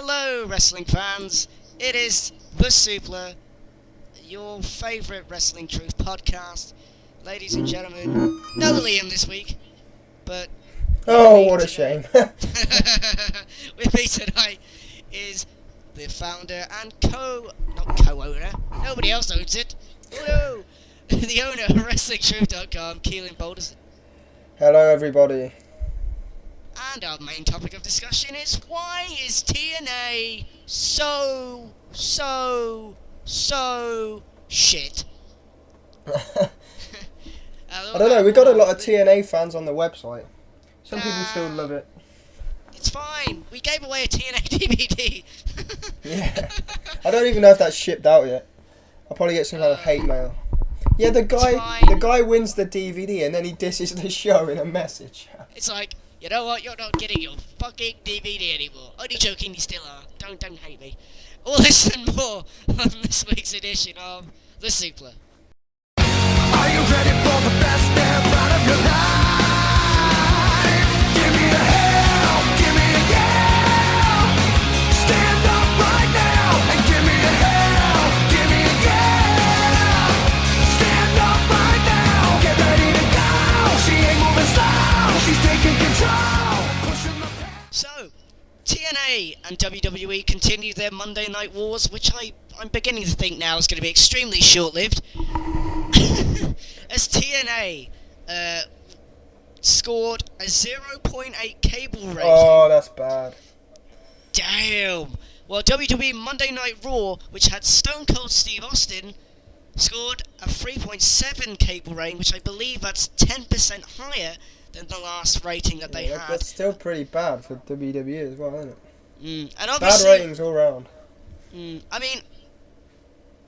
Hello, wrestling fans. It is the Suplah, your favourite Wrestling Truth podcast. Ladies and gentlemen, no Liam this week, but... Oh, what a shame. With me tonight is the founder and not co-owner, nobody else owns it. Oh no! The owner of WrestlingTruth.com, Keelan Boulderson. Hello, everybody. And our main topic of discussion is, why is TNA so shit? I don't know, we got a lot of TNA fans on the website. Some people still love it. It's fine. We gave away a TNA DVD. Yeah. I don't even know if that's shipped out yet. I'll probably get some kind of hate mail. Yeah, the guy wins the DVD and then he disses the show in a message. It's like, you know what? You're not getting your fucking DVD anymore. Only joking, you still are. Don't hate me. All this and more on this week's edition of the Suplah. Are you ready for the best step out of your life? Give me a hell, give me a yeah. Stand up right now and give me a hell, give me a yeah. Stand up right now, get ready to go. She ain't moving slow, she's taking control. Pushing the So, TNA and WWE continue their Monday Night Wars, which I'm beginning to think now is going to be extremely short-lived. As TNA scored a 0.8 cable rating. Oh, that's bad. Damn. Well, WWE Monday Night Raw, which had Stone Cold Steve Austin, scored a 3.7 cable rating, which I believe that's 10% higher than the last rating that they had. That's still pretty bad for WWE as well, isn't it? And obviously, bad ratings all round. I mean,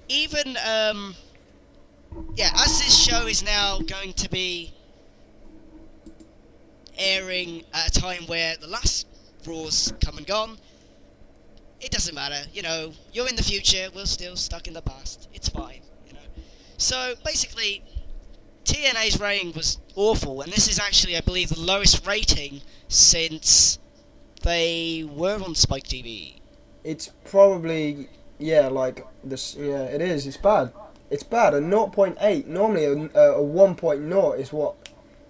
even as this show is now going to be airing at a time where the last Raw's come and gone, it doesn't matter. You know, you're in the future, we're still stuck in the past. It's fine, you know. So basically, TNA's rating was awful, and this is actually, I believe, the lowest rating since they were on Spike TV. It's probably, it is. It's bad. It's bad. A 0.8, normally a 1.0 is what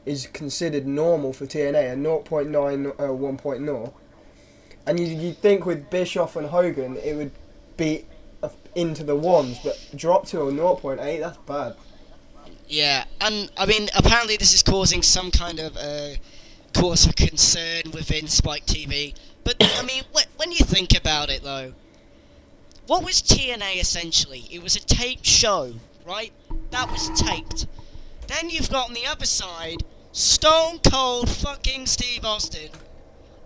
is considered normal for TNA, a 0.9, 1.0. And you'd think with Bischoff and Hogan it would be into the ones, but drop to a 0.8, that's bad. Yeah, and I mean, apparently this is causing some kind of cause for concern within Spike TV. But, I mean, when you think about it, though, what was TNA essentially? It was a taped show, right? That was taped. Then you've got on the other side, Stone Cold fucking Steve Austin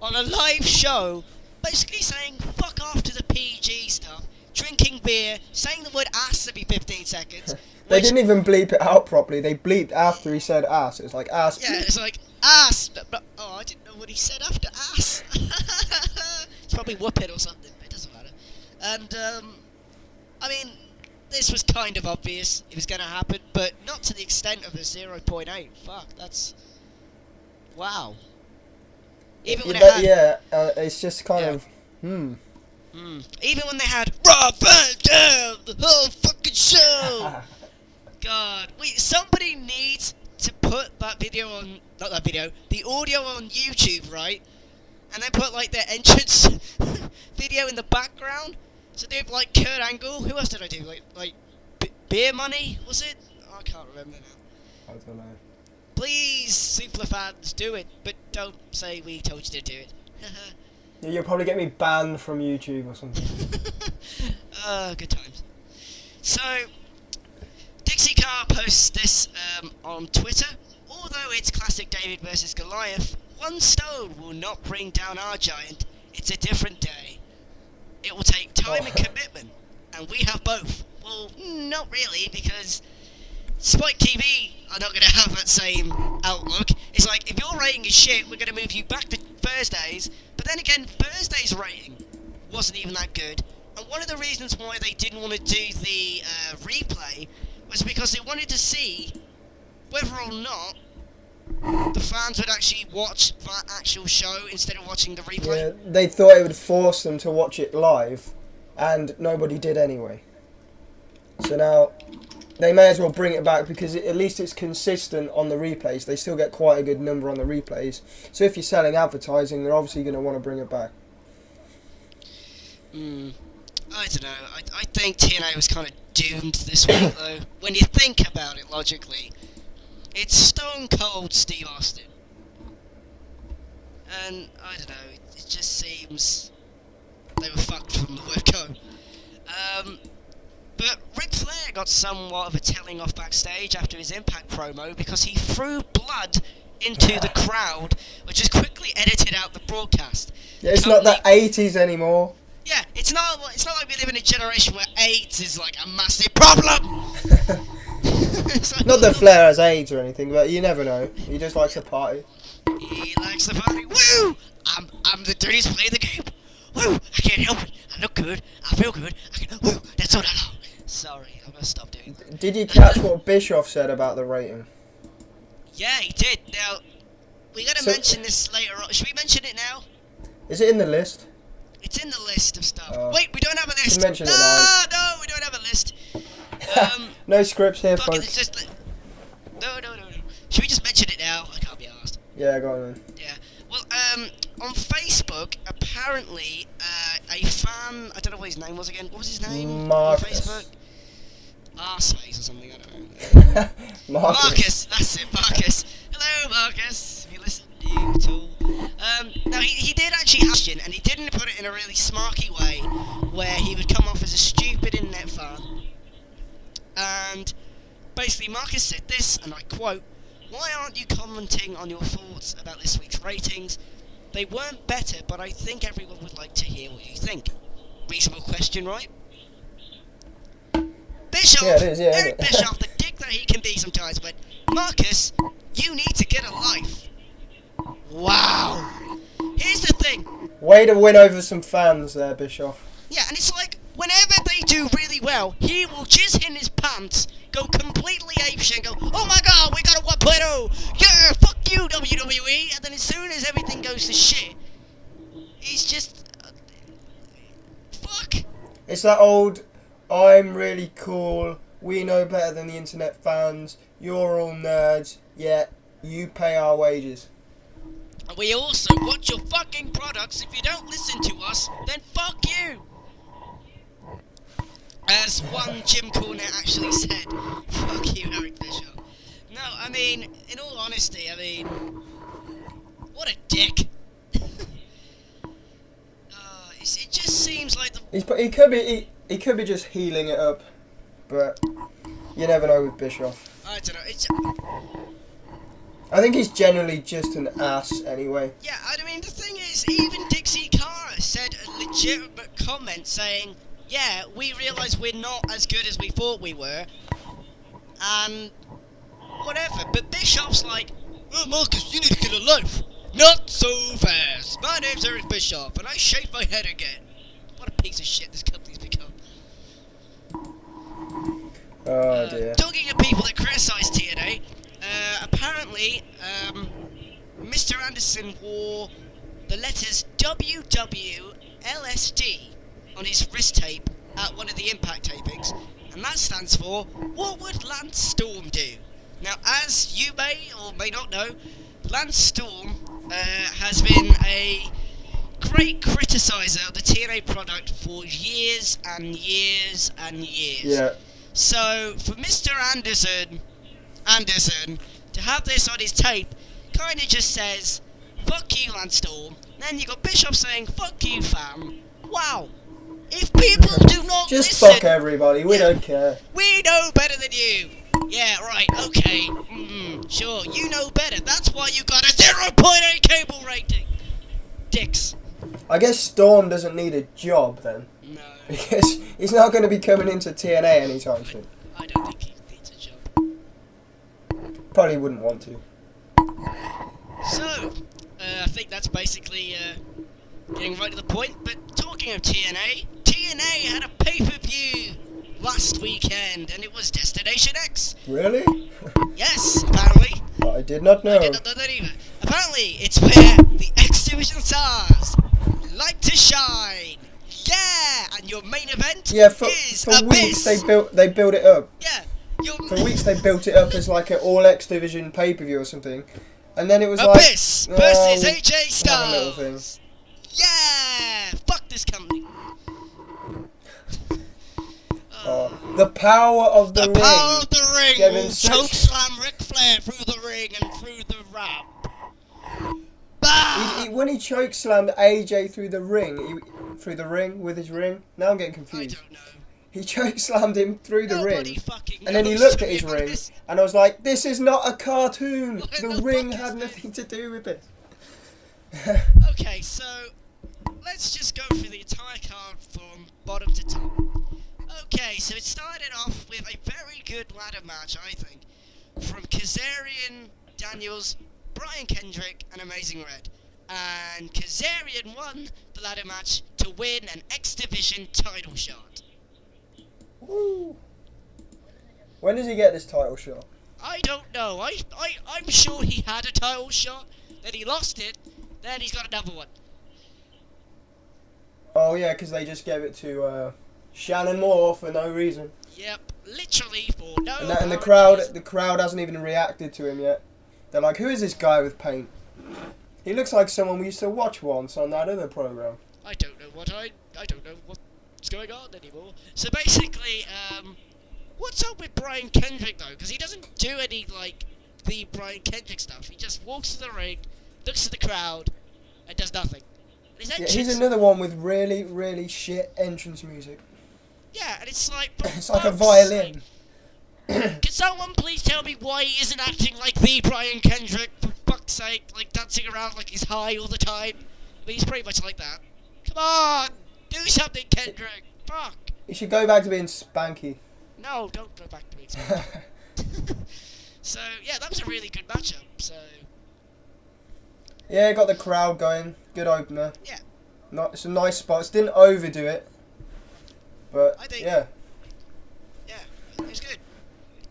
on a live show, basically saying fuck off to the PG stuff, drinking beer, saying the word ass every 15 seconds. They didn't even bleep it out properly. They bleeped after he said ass. It was like ass. Yeah, it's like ass. I didn't know what he said after ass. It's probably whoop it or something. It doesn't matter. And I mean, this was kind of obvious it was going to happen, but not to the extent of a 0.8. Fuck, that's wow. Even when it's just kind of Even when they had Raw Burn Down the whole fucking show. God, somebody needs to put that video on, not that video, the audio on YouTube, right? And then put like their entrance video in the background. So they have like Kurt Angle. Who else did I do? Like Beer Money, was it? Oh, I can't remember now. I don't know. Please, Suplah fans, do it, but don't say we told you to do it. You'll probably get me banned from YouTube or something. Good times. So, Dixie Carr posts this on Twitter. Although it's classic David versus Goliath, one stone will not bring down our giant. It's a different day. It will take time and commitment, and we have both. Well, not really, because Spike TV are not going to have that same outlook. It's like, if your rating is shit, we're going to move you back to Thursdays. But then again, Thursday's rating wasn't even that good. And one of the reasons why they didn't want to do the replay was because they wanted to see whether or not the fans would actually watch that actual show instead of watching the replay. Yeah, they thought it would force them to watch it live, and nobody did anyway. So now they may as well bring it back because at least it's consistent on the replays. They still get quite a good number on the replays. So if you're selling advertising, they're obviously going to want to bring it back. I don't know. I think TNA was kind of doomed this week, though. When you think about it logically, it's Stone Cold Steve Austin. And, I don't know, it just seems they were fucked from the word go. But Ric Flair got somewhat of a telling off backstage after his Impact promo because he threw blood into the crowd, which was quickly edited out the broadcast. Yeah, it's not the 80s anymore. Yeah, it's not like we live in a generation where AIDS is like a massive problem. Like, Not that Flair has AIDS or anything, but you never know. He just likes to party. he likes the party. Woo! I'm the dirtiest player in the game. Woo! I can't help it. I look good. I feel good. Woo! That's all I know. Sorry, I'm gonna stop doing that. Did you catch what Bischoff said about the rating? Yeah, he did. Now, we gotta So- mention this later on. Should we mention it now? Is it in the list? It's in the list of stuff. Wait, we don't have a list. mention it No, we don't have a list. No scripts here, Fuck it, folks. it's just no. Should we just mention it now? I can't be asked. Yeah, go on then. Yeah. Well, on Facebook, apparently, a fan, I don't know what his name was again. What was his name Marcus. on Facebook? Arseface or something, I don't know. Marcus, that's it, Marcus. Hello, Marcus. If you listen to you at all. Now, he did actually have it, and he didn't put it in a really smarky way, where he would come off as a stupid internet fan. And basically, Marcus said this, and I quote, "Why aren't you commenting on your thoughts about this week's ratings? They weren't better, but I think everyone would like to hear what you think." Reasonable question, right? Bischoff, Yeah, it is, yeah, Eric isn't it? Bischoff, the dick that he can be sometimes, but Marcus, you need to get a life. Wow. Here's the thing. Way to win over some fans there, Bischoff. Yeah, and it's like, whenever they do really well, he will jizz in his pants, go completely apeshit and go, "Oh my god, we got a 1.0! Yeah, fuck you, WWE!" And then as soon as everything goes to shit, he's just... fuck. It's that old, I'm really cool, we know better than the internet fans, you're all nerds, yeah, you pay our wages. And we also watch your fucking products. If you don't listen to us, then fuck you. As one Jim Cornette actually said, "Fuck you, Eric Bischoff." No, I mean, in all honesty, what a dick. It just seems like the... He could be just healing it up, but you never know with Bischoff. I don't know, it's... I think he's generally just an ass anyway. Yeah, I mean, the thing is, even Dixie Carter said a legitimate comment saying, "Yeah, we realise we're not as good as we thought we were, and whatever." But Bischoff's like, "Oh, Marcus, you need to get a life. Not so fast. My name's Eric Bischoff, and I shave my head again." What a piece of shit this company's become. Oh dear. Talking of people that criticise TNA, apparently, Mr. Anderson wore the letters WWLSD on his wrist tape at one of the Impact tapings, and that stands for, "What would Lance Storm do?" Now, as you may or may not know, Lance Storm has been a great criticiser of the TNA product for years and years and years. Yeah. So, for Mr. Anderson to have this on his tape kind of just says, "Fuck you, Lance Storm." Then you got Bischoff saying, "Fuck you, fam." Wow. If people do not Just listen, fuck everybody, we don't care. we know better than you. Yeah, right, okay. Sure, you know better. That's why you got a 0.8 cable rating. Dicks. I guess Storm doesn't need a job then. No, Because he's not going to be coming into TNA anytime soon. I don't think he needs a job. Probably wouldn't want to. So, I think that's basically getting right to the point. But talking of TNA, TNA had a pay-per-view last weekend, and it was Destination X. Really? Yes, apparently. I did not know. I did not know that either. Apparently, it's where the X Division stars like to shine. Yeah, and your main event Yeah, for is weeks Abyss. they built it up. Yeah, For weeks they built it up as like an all X Division pay-per-view or something, and then it was Abyss like versus AJ have a little thing. Styles. Yeah, fuck this company. The power of the, The ring. power of the ring Gave him will such- choke slam Ric Flair through the ring and through the ramp. Bah! When he choke slammed AJ through the ring, with his ring. Now I'm getting I confused. don't know. He choke slammed him through the Nobody ring, fucking and then he knows, looked to at be his ring, honest. and I was like, "This is not a cartoon. What The the ring fuck had is nothing to do with it." Okay, so let's just go through the entire card from bottom to top. Okay, so it started off with a very good ladder match, I think, from Kazarian, Daniels, Brian Kendrick, and Amazing Red. And Kazarian won the ladder match to win an X Division title shot. Woo. When does he get this title shot? I don't know. I'm sure he had a title shot, then he lost it, then he's got another one. Oh yeah, because they just gave it to Shannon Moore for no reason, Yep, literally for no and the apparent reason. crowd hasn't even reacted to him yet. They're like, "Who is this guy with paint? He looks like someone we used to watch once on that other program." I don't know what's going on anymore. So basically, what's up with Brian Kendrick though? Because he doesn't do any like the Brian Kendrick stuff. He just walks to the ring, looks at the crowd, and does nothing. And his Yeah, entrance, he's another one with really, really shit entrance music. yeah, and it's like It's like a violin. Can someone please tell me why he isn't acting like the Brian Kendrick, for fuck's sake, like dancing around like he's high all the time? But he's pretty much like that. Come on! Do something, Kendrick! Fuck! He should go back to being Spanky. No, don't go back to me. So, yeah, that was a really good matchup, so... Yeah, got the crowd going. Good opener. Yeah. Some nice spots. Didn't overdo it. But, I think- yeah. Yeah, it was good.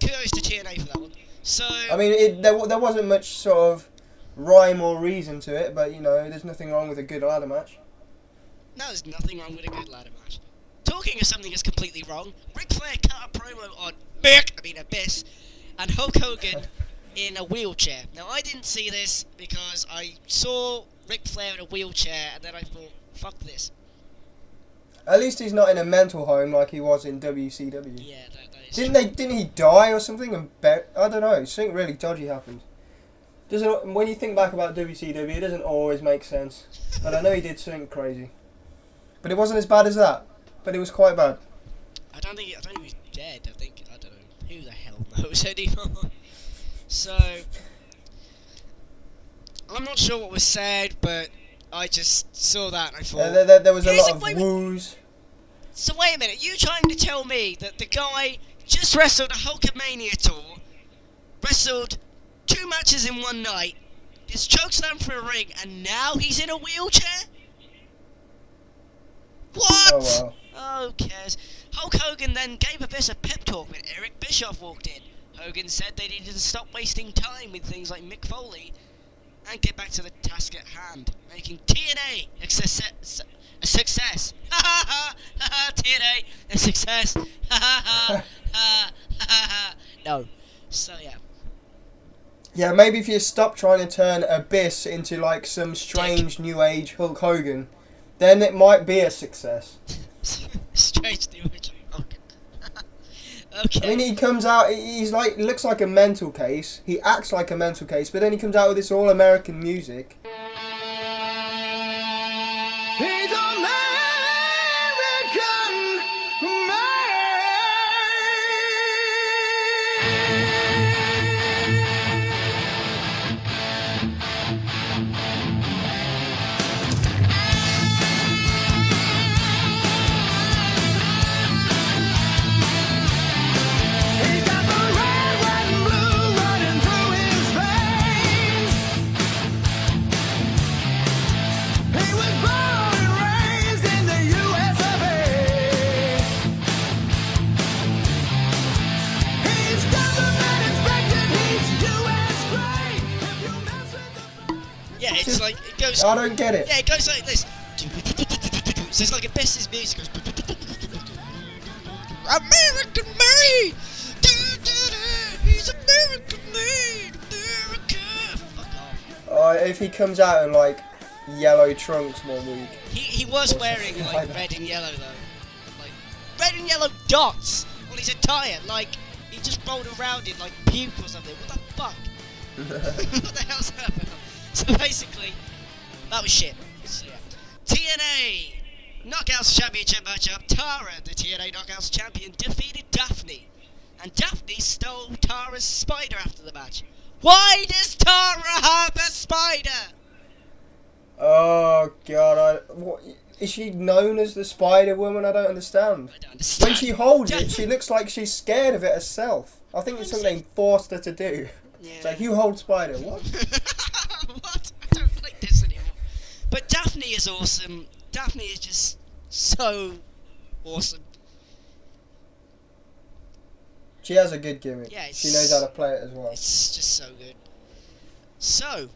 Kudos to TNA for that one. So... I mean, there wasn't much sort of rhyme or reason to it, but, you know, there's nothing wrong with a good ladder match. No, there's nothing wrong with a good ladder match. Talking of something that's completely wrong, Ric Flair cut a promo on Abyss and Hulk Hogan in a wheelchair. Now, I didn't see this because I saw Ric Flair in a wheelchair and then I thought, fuck this. At least he's not in a mental home like he was in WCW. Yeah, that is Didn't he die or something? I don't know. Something really dodgy happened. When you think back about WCW, it doesn't always make sense. But I know he did something crazy. But it wasn't as bad as that. But it was quite bad. I don't think he's dead. I don't know. Who the hell knows anymore? So, I'm not sure what was said, but I just saw that and I thought... There was a lot of Wait, woos. So wait a minute, you trying to tell me that the guy just wrestled a Hulkamania tour, wrestled 2 matches in one night, is chokeslammed for a ring, and now he's in a wheelchair? What? Oh, wow. Who cares? Hulk Hogan then gave Abyss a pep talk when Eric Bischoff walked in. Hogan said they needed to stop wasting time with things like Mick Foley and get back to the task at hand, making TNA a success. Ha ha ha ha! TNA a success. Ha ha ha ha ha! No. So yeah. Yeah, maybe if you stop trying to turn Abyss into like some strange new age Hulk Hogan, then it might be a success. Strange new age Hulk. Okay. I mean, he comes out, he's like, looks like a mental case, he acts like a mental case, but then he comes out with this all-American music. He's American He's got the red, white, and blue running through his veins. goes. I don't get it. Yeah, it goes like this. So it's like it bests his music. Goes, American made. He's American made. America. Fuck off. If he comes out in like yellow trunks one week. He was wearing like red and yellow though, like red and yellow dots on his attire. Like he just rolled around in like puke or something. What the fuck? What the hell's that about? So basically, that was shit. So, yeah. TNA Knockouts Championship matchup. Tara, the TNA Knockouts champion, defeated Daphne, and Daphne stole Tara's spider after the match. Why does Tara have a spider? Oh god, what is she known as the Spider Woman? I don't understand. I don't understand. When she holds it, she looks like she's scared of it herself. I think it's something they forced her to do. Yeah. It's like, you hold Spider, what? What? I don't like this anymore. But Daphne is awesome. Daphne is just so awesome. She has a good gimmick. Yeah, she knows how to play it as well. It's just so good. So,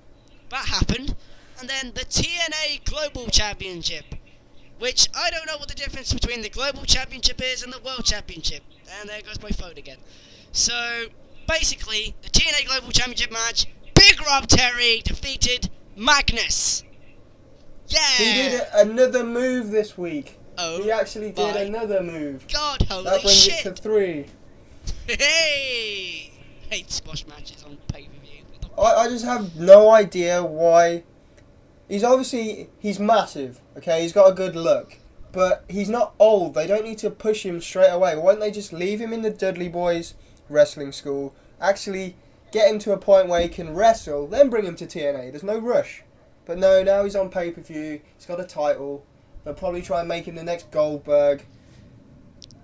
that happened. And then the TNA Global Championship, which I don't know what the difference between the Global Championship is and the World Championship. And there goes my phone again. So, basically, the TNA Global Championship match, Big Rob Terry defeated Magnus. Yeah! He did another move this week. Oh, He actually did my another move. God, holy That brings shit! it to 3. Hey! Hate squash matches on pay-per-view. I just have no idea why. He's massive, okay? He's got a good look. But he's not old. They don't need to push him straight away. Why don't they just leave him in the Dudley Boys wrestling school, actually get him to a point where he can wrestle, then bring him to TNA. There's no rush. But no, now he's on pay-per-view. He's got a title. They'll probably try and make him the next Goldberg.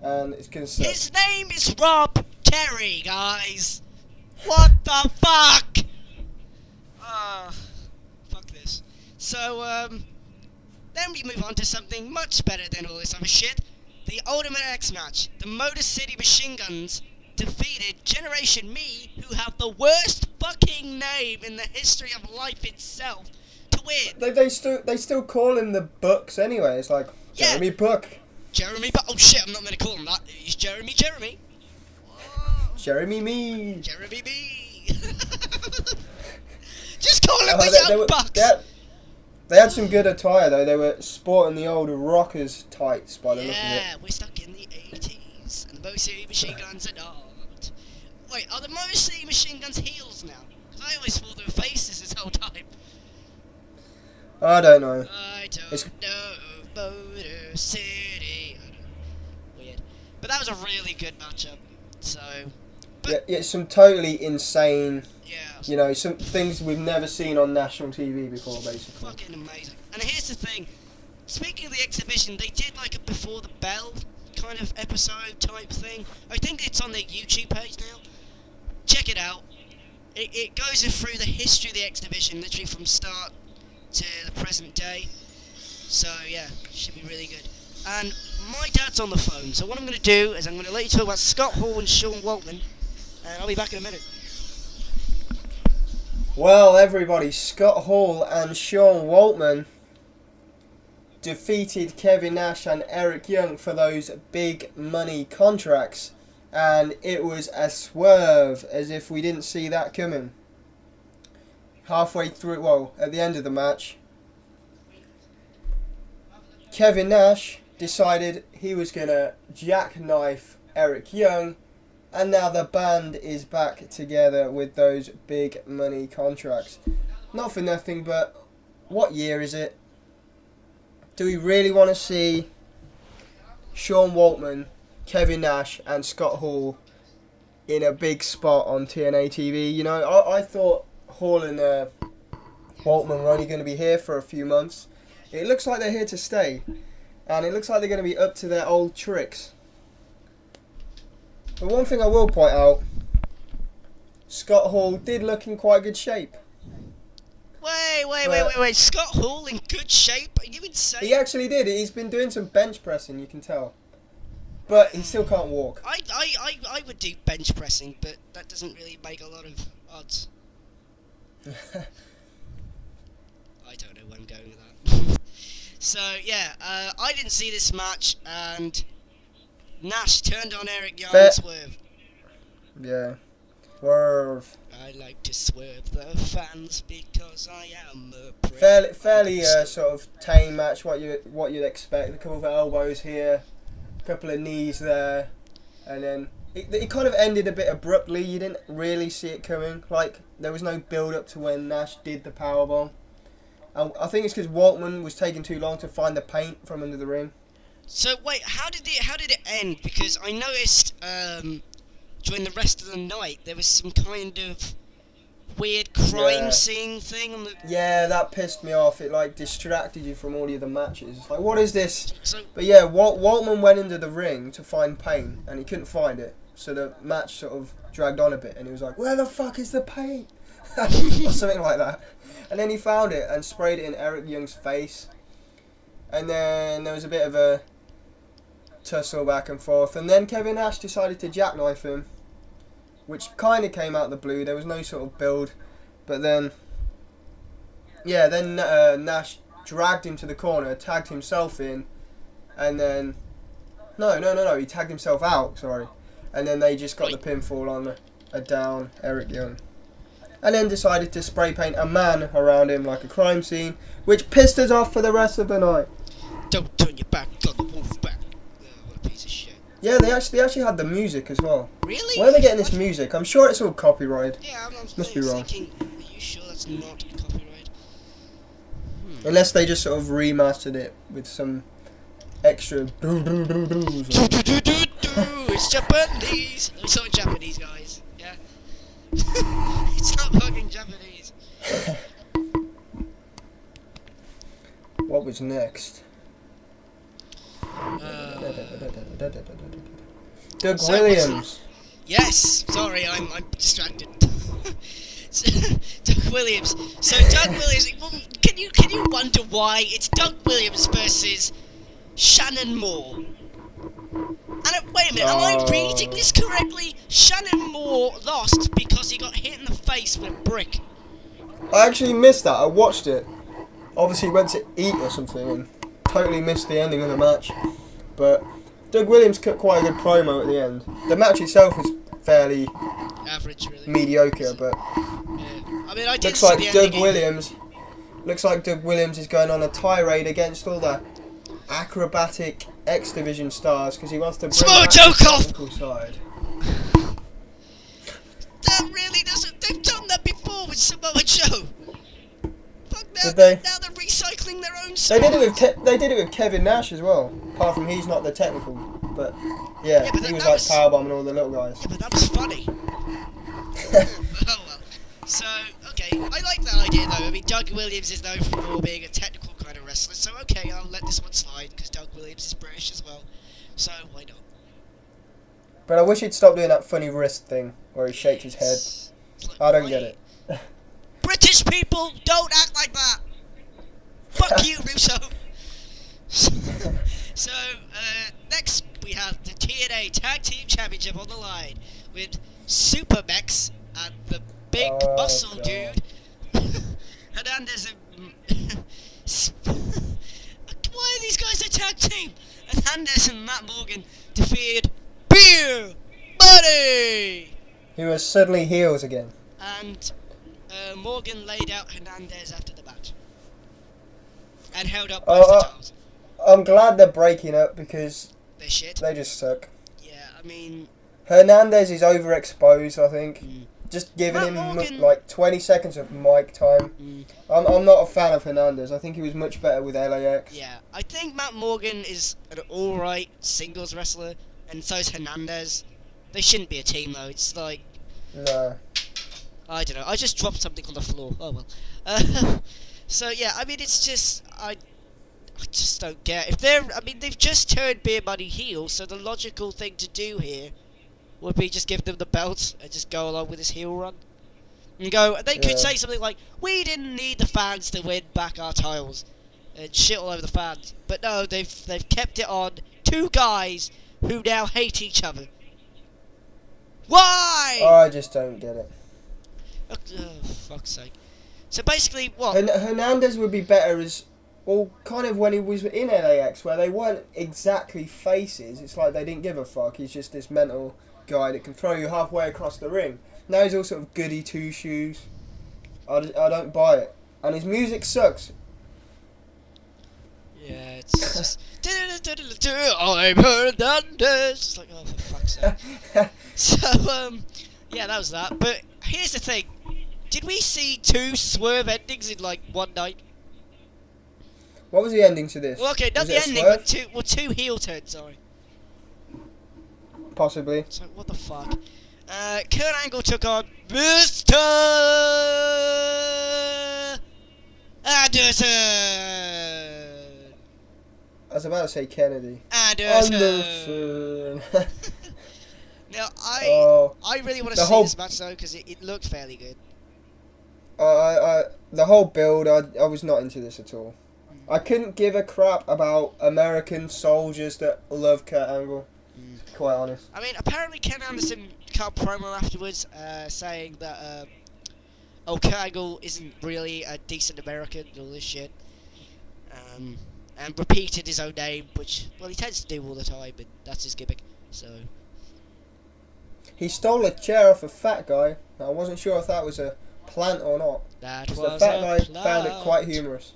And it's going to suck. His name is Rob Terry, guys. What the fuck? Fuck this. So, then we move on to something much better than all this other shit. The Ultimate X match. The Motor City Machine Guns defeated Generation Me, who have the worst fucking name in the history of life itself, to win. They still call him the Bucks anyway. It's like, Yeah. Jeremy Buck. Jeremy, but oh shit, I'm not gonna call him that. He's Jeremy. Jeremy Me. Jeremy B. Just call him the Young Bucks. They had some good attire though. They were sporting the old Rockers tights by the look of it. Yeah, we're stuck in the 80s, and the Motor City Machine Guns are not. Wait, are the Motor City Machine Guns heels now? Because I always thought they were faces this whole time. I don't know. I don't know, Motor City. I don't know. Weird. But that was a really good matchup, so... Yeah, some totally insane, Yeah. some things we've never seen on national TV before, basically. Fucking amazing. And here's the thing. Speaking of the exhibition, they did like a Before the Bell kind of episode type thing. I think it's on their YouTube page now. Check it out. It goes through the history of the exhibition, literally from start to the present day. So yeah, should be really good. And my dad's on the phone, so what I'm going to do is I'm going to let you talk about Scott Hall and Sean Waltman, and I'll be back in a minute. Well, everybody, Scott Hall and Sean Waltman defeated Kevin Nash and Eric Young for those big money contracts, and it was a swerve, as if we didn't see that coming. Halfway through, well, at the end of the match, Kevin Nash decided he was going to jackknife Eric Young, and now the band is back together with those big money contracts. Not for nothing, but what year is it? Do we really want to see Sean Waltman, Kevin Nash and Scott Hall in a big spot on TNA TV? I thought Hall and Waltman were only going to be here for a few months. It looks like they're here to stay. And it looks like they're going to be up to their old tricks. But one thing I will point out, Scott Hall did look in quite good shape. Wait. Scott Hall in good shape? Are you insane? He actually did. He's been doing some bench pressing, you can tell. But he still can't walk. I would do bench pressing, but that doesn't really make a lot of odds. I don't know where I'm going with that. So yeah, I didn't see this match, and Nash turned on Eric Young and swerved. Yeah. Swerve. I like to swerve the fans because I am a Fairly sort of tame match. What you'd expect. A couple of elbows here, a couple of knees there, and then it kind of ended a bit abruptly. You didn't really see it coming. Like there was no build up to when Nash did the powerbomb. I think it's because Waltman was taking too long to find the paint from under the ring. So wait, how did it end? Because I noticed during the rest of the night there was some kind of weird crime scene thing on the... Yeah, that pissed me off. It like distracted you from all the other matches. Like, what is this? So, but yeah, Waltman went into the ring to find paint and he couldn't find it. So the match sort of dragged on a bit and he was like, where the fuck is the paint? Or something like that. And then he found it and sprayed it in Eric Young's face. And then there was a bit of a tussle back and forth. And then Kevin Nash decided to jackknife him, which kind of came out of the blue. There was no sort of build. But then, yeah, then Nash dragged him to the corner, tagged himself in, and then... No, he tagged himself out, sorry. And then they just got the pinfall on a down Eric Young. And then decided to spray paint a man around him like a crime scene, which pissed us off for the rest of the night. Don't turn your back on the wolf back. Oh, what a piece of shit. Yeah, they actually had the music as well. Really? Where are they getting this music? I'm sure it's all copyrighted. Yeah, I'm Must be wrong. thinking, are you sure that's not copyright? Unless they just sort of remastered it with some extra It's Japanese. It's not Japanese, guys. Yeah. It's not fucking Japanese. What was next? Doug Williams. Yes. Sorry, I'm distracted. Doug Williams. So Doug Williams. Well, can you wonder why it's Doug Williams versus Shannon Moore? And wait a minute, am I reading this correctly? Shannon Moore lost because he got hit in the face with a brick. I actually missed that. I watched it. Obviously went to eat or something and totally missed the ending of the match. But Doug Williams cut quite a good promo at the end. The match itself was fairly average, really. Mediocre, but I mean, I did looks see like the Doug ending. Williams. Looks like Doug Williams is going on a tirade against all the acrobatic X Division stars because he wants to bring back the technical side. That really doesn't. They've done that before with Samoa Joe. Fuck, now, Did they? Now they're recycling their own They stuff. did it with Kevin Nash as well. Apart from he's not the technical, but yeah but he was that like was- powerbombing all the little guys. Yeah, but that was funny. Oh well. So, okay, I like that idea though. I mean, Doug Williams is known for being a technical kind of wrestler, so okay, I'll let this one slide because Doug Williams is British as well. So why not? But I wish he'd stop doing that funny wrist thing where he shakes his head. It's like, I don't why? get it. British people don't act like that. Fuck you, Russo. So, next we have the TNA Tag Team Championship on the line with Super Mex and the big muscle God. dude. Hernandez and... Why are these guys a tag team? Hernandez and Matt Morgan defeated Beer Buddy! He was suddenly heels again. And Morgan laid out Hernandez after the match. And held up both the titles. I'm glad they're breaking up because They're shit. they just suck. Yeah, I mean... Hernandez is overexposed, I think. Just giving Matt him Morgan- like 20 seconds of mic time. I'm not a fan of Hernandez. I think he was much better with LAX. Yeah, I think Matt Morgan is an alright singles wrestler, and so is Hernandez. They shouldn't be a team though, it's like... No. I don't know, I just dropped something on the floor, oh well. So yeah, I mean it's just, I just don't get, if they're, I mean they've just turned Beer Buddy heel, so the logical thing to do here would be just give them the belt and just go along with this heel run. And go, they could say something like, we didn't need the fans to win back our titles. And shit all over the fans. But no, they've kept it on two guys who now hate each other. Why? I just don't get it. Oh, fuck's sake. So basically, what? Hernandez would be better as, well, kind of when he was in LAX, where they weren't exactly faces. It's like they didn't give a fuck. He's just this mental guy that can throw you halfway across the ring. Now he's all sort of goody two shoes. I don't buy it. And his music sucks. Yeah, it's just... I'm Hernandez! It's like, oh, for fuck's sake. So, yeah, that was that. But here's the thing. Did we see 2 swerve endings in, like, one night? What was the ending to this? Well, okay, not Was the it a ending, swerve? but 2 heel turns, sorry. Possibly. So, what the fuck? Kurt Angle took on Mr. Anderson! I was about to say Kennedy. Anderson! Now, I really want to see this match, though, because it looked fairly good. The whole build, I was not into this at all. I couldn't give a crap about American soldiers that love Kurt Angle. To be quite honest. I mean, apparently Ken Anderson cut a promo afterwards, saying that Kurt Angle isn't really a decent American and all this shit, and repeated his own name, which, well, he tends to do all the time, and that's his gimmick. So He stole a chair off a fat guy. I wasn't sure if that was a plant or not. that Because was the fat a guy found it quite humorous.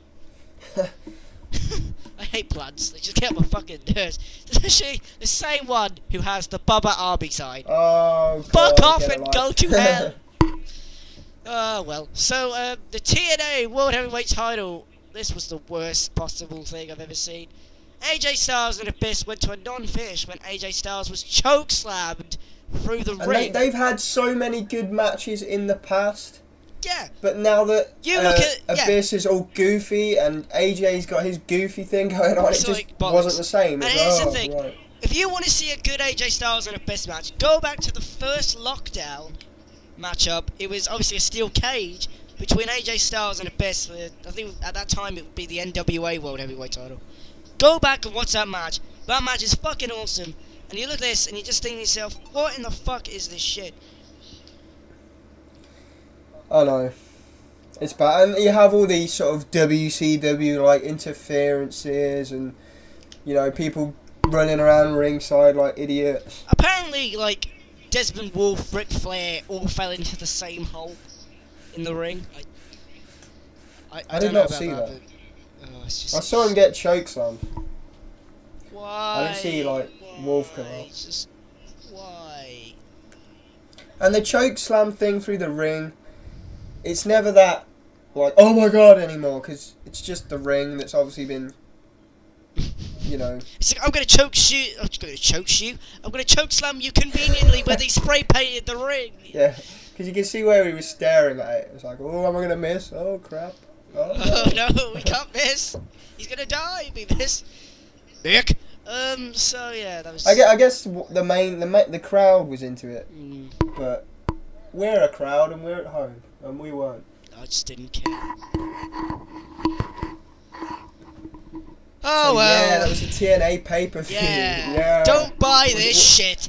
I hate plants. They just get on my fucking nerves. Especially the same one who has the Bubba Arby sign. Oh, Fuck God, off get a and life. go to hell. Oh, well. So, the TNA World Heavyweight title. This was the worst possible thing I've ever seen. AJ Styles and Abyss went to a non-finish when AJ Styles was chokeslammed through the And ring. they've had so many good matches in the past. Yeah. But now that You look at- yeah. Abyss is all goofy and AJ's got his goofy thing going on, It's it just like bollocks. wasn't the same. And It's, here's the oh, thing. right. If you want to see a good AJ Styles and Abyss match, go back to the first lockdown matchup. It was obviously a steel cage between AJ Styles and Abyss. I think at that time it would be the NWA World Heavyweight title. Go back and watch that match. That match is fucking awesome. And you look at this and you just think to yourself, what in the fuck is this shit? I know. It's bad. And you have all these sort of WCW like interferences and, you know, people running around ringside like idiots. Apparently, like, Desmond Wolfe, Ric Flair all fell into the same hole in the ring. I I don't did know not about see that. but, oh, it's just, I saw him get chokeslammed. Why? I didn't see, like, Wolf come Why? out. It's just, why? And the chokeslam thing through the ring, it's never that, like, oh my god anymore, because it's just the ring that's obviously been, you know. It's like, I'm gonna choke shoot. I'm gonna choke shoot. I'm gonna choke slam you conveniently where they spray painted the ring. Yeah, because you can see where he was staring at it. It's like, oh, am I going to miss? Oh, crap. Oh no, we can't miss. He's gonna die if we miss. Nick. So yeah, that was. I guess the crowd was into it, Mm, but we're a crowd and we're at home, and we weren't. I just didn't care. Oh So, well. yeah, that was a TNA pay-per-view. Yeah. Don't buy Was this it- shit.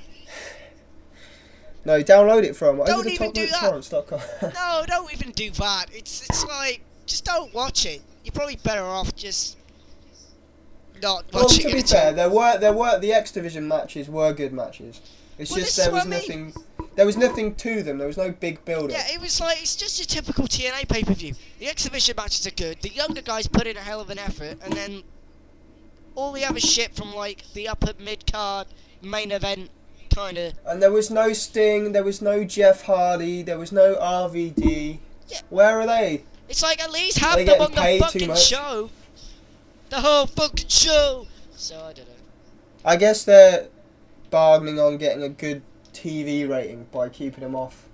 No, download it from Don't even do that. overtoptorrents.com. No, don't even do that. It's like, just don't watch it. You're probably better off just not Well, watching to be it. fair, there were the X Division matches were good matches. It's Well, just this there is was what I mean. nothing. There was nothing to them. There was no big build-up. Yeah, it was like, it's just your typical TNA pay-per-view. The exhibition matches are good, the younger guys put in a hell of an effort, and then all the other shit from like the upper mid-card main event kinda. And there was no Sting, there was no Jeff Hardy, there was no RVD. Yeah. Where are they? It's like, at least Are have they them getting on the paid too fucking much? show. The whole fucking show. So, I don't know. I guess they're bargaining on getting a good TV rating by keeping them off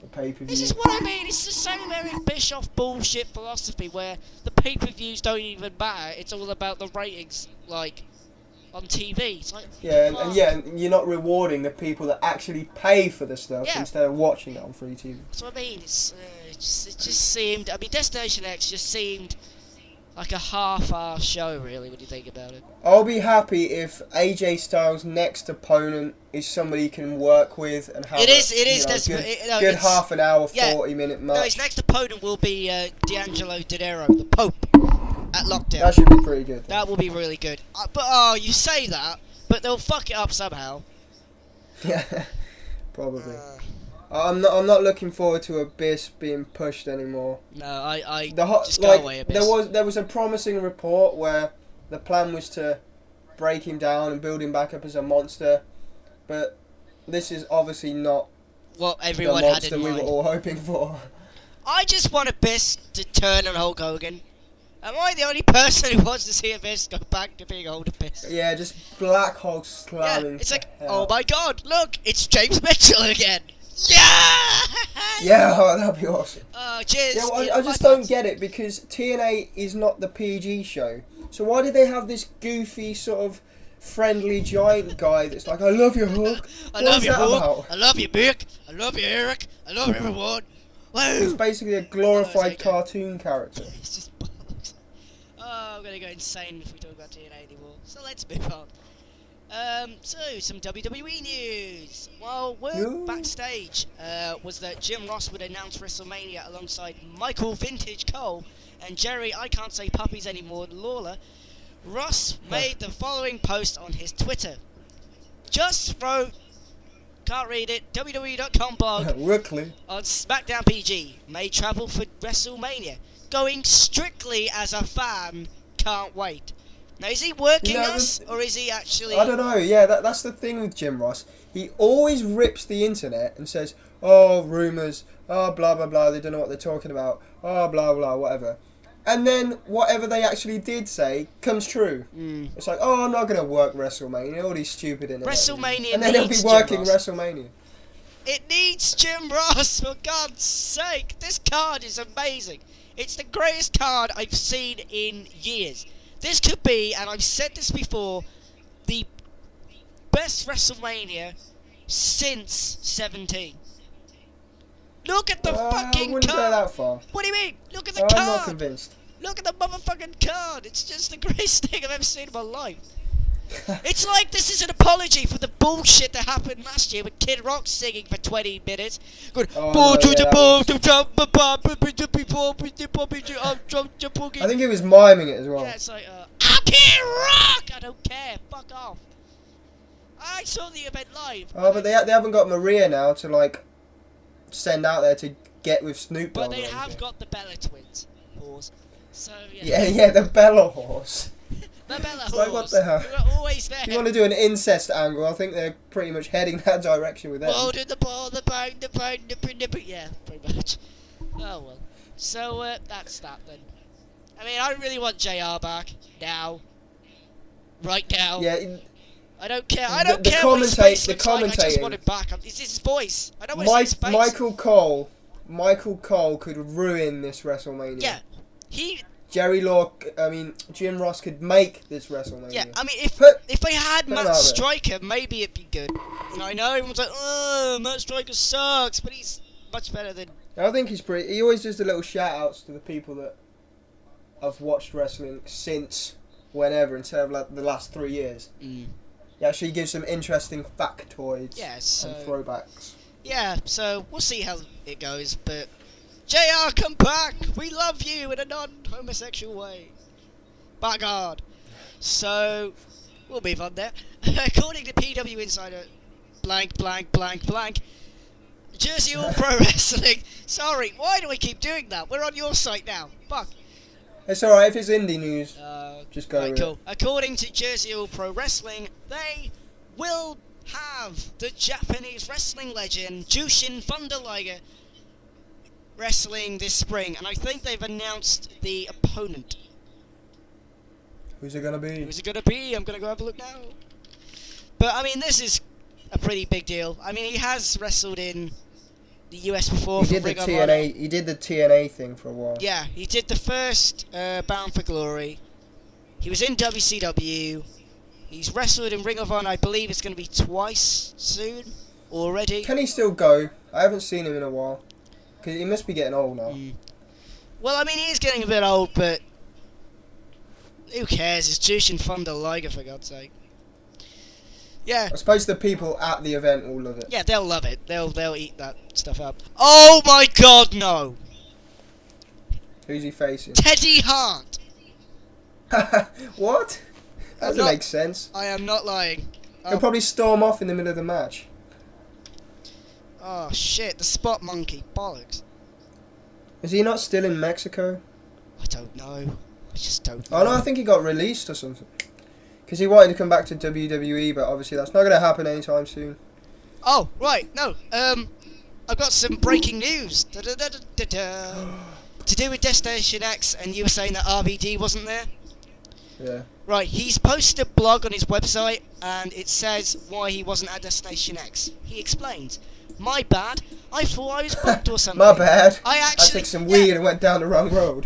the pay-per-view. This is what I mean, it's the same Eric Bischoff bullshit philosophy where the pay-per-views don't even matter, it's all about the ratings, like, on TV. It's like, Yeah, fuck. and you're not rewarding the people that actually pay for the stuff Yeah. instead of watching it on free TV. That's what I mean, it just seemed, I mean, Destination X just seemed like a half-arsed show, really, when you think about it. I'll be happy if AJ Styles' next opponent is somebody he can work with and have It is good half an hour, yeah. 40-minute match. No, his next opponent will be D'Angelo Dinero, the Pope, at Lockdown. That should be pretty good. That will be really good. But you say that, but they'll fuck it up somehow. Yeah, probably. I'm not looking forward to Abyss being pushed anymore. No, just like, go away, Abyss. There was a promising report where the plan was to break him down and build him back up as a monster, but this is obviously not what the everyone had monster in we mind. were all hoping for. I just want Abyss to turn on Hulk Hogan. Am I the only person who wants to see Abyss go back to being old Abyss? Yeah, just Black Hulk slamming. Yeah, it's like, hell. oh my god, look, it's James Mitchell again. Yeah! Yeah, that'd be awesome. Oh, cheers. Yeah, well, I just don't get it, because TNA is not the PG show. So why did they have this goofy sort of friendly giant guy that's like, I love you, Hulk? I love you, Hulk. About? I love you, Mick. I love you, Eric. I love everyone. It's Woo! basically a glorified okay. cartoon character. It's just bollocks. Oh, I'm gonna go insane if we talk about TNA anymore. So let's move on. So some WWE news. Well, word backstage was that Jim Ross would announce WrestleMania alongside Michael Vintage Cole and Jerry I Can't Say Puppies Anymore Lawler. Ross made the following post on his Twitter. Just wrote, can't read it, WWE.com blog Rookley. on SmackDown PG. May travel for WrestleMania. Going strictly as a fan, can't wait. Now, is he working us, or is he actually... I don't know, yeah, that's the thing with Jim Ross. He always rips the internet and says, oh, rumours, oh, blah, blah, blah, they don't know what they're talking about, oh, blah, blah, whatever. And then whatever they actually did say comes true. It's like, oh, I'm not going to work WrestleMania, all these stupid internet. WrestleMania and then he'll be needs working Jim Ross. WrestleMania. It needs Jim Ross, for God's sake. This card is amazing. It's the greatest card I've seen in years. This could be, and I've said this before, the best WrestleMania since 17. Look at the fucking I wouldn't card. go that far. What do you mean? Look at the I'm card. not convinced. Look at the motherfucking card. It's just the greatest thing I've ever seen in my life. It's like this is an apology for the bullshit that happened last year with Kid Rock singing for 20 minutes. Going, I think he was miming it as well. yeah, it's like, I'm Kid Rock! I don't care. Fuck off. I saw the event live. Oh, but they haven't got Maria now to, like, send out there to get with Snoop Dogg. But they or have anything. got the Bella Twins. Pause. So, yeah. Yeah, the Bella horse. The Bella It's Horse. like, what the hell? Who are always there. If you want to do an incest angle, I think they're pretty much heading that direction with them. Ball to the ball, the bang, the bang, the bang, the bang. Yeah, pretty much. Oh well. So that's that then. I mean, I really want JR back now. Right now. Yeah, I don't care. I don't the care what his face looks like. I just commentating- want it back. It's his voice. I don't want to see his face. Michael Cole could ruin this WrestleMania. Yeah. Jim Ross could make this WrestleMania. Yeah, I mean, if they had put it Matt out there. Striker, maybe it'd be good. And I know everyone's like, oh, Matt Striker sucks, but he's much better than... I think he's pretty... He always does the little shout-outs to the people that have watched wrestling since whenever, instead of like the last 3 years. He actually gives some interesting factoids and throwbacks. Yeah, so we'll see how it goes, but... JR, come back! We love you in a non-homosexual way. By God. So, we'll move on there. According to PW Insider, blank, Jersey All Pro Wrestling. Sorry, why do we keep doing that? We're on your site now. Fuck. It's alright, if it's indie news, just go right, with cool. it. According to Jersey All Pro Wrestling, they will have the Japanese wrestling legend Jushin Thunder Liger wrestling this spring, and I think they've announced the opponent. Who's it gonna be? Who's it gonna be? I'm gonna go have a look now. But I mean, this is a pretty big deal. I mean, he has wrestled in the US before. He did the TNA. He did the TNA thing for a while. Yeah, he did the first Bound for Glory. He was in WCW. He's wrestled in Ring of Honor. I believe it's going to be twice soon already. Can he still go? I haven't seen him in a while. Because he must be getting old now. Well, I mean, he is getting a bit old, but Who cares? It's Jushin Thunder Liger, for God's sake. Yeah. I suppose the people at the event will love it. Yeah, they'll love it. They'll eat that stuff up. Oh my God, no! Who's he facing? Teddy Hart. What? That doesn't make sense. I am not lying. He'll probably storm off in the middle of the match. Oh shit! The Spot Monkey. Bollocks. Is he not still in Mexico? I don't know. I just don't know. Oh no, I think he got released or something. Because he wanted to come back to WWE, but obviously that's not going to happen anytime soon. Oh, right, no. I've got some breaking news. Da-da-da-da-da-da. To do with Destination X, and you were saying that RVD wasn't there? Yeah. Right, he's posted a blog on his website, and it says why he wasn't at Destination X. He explains, "My bad. I thought I was booked or something." My bad. I took some weed and went down the wrong road.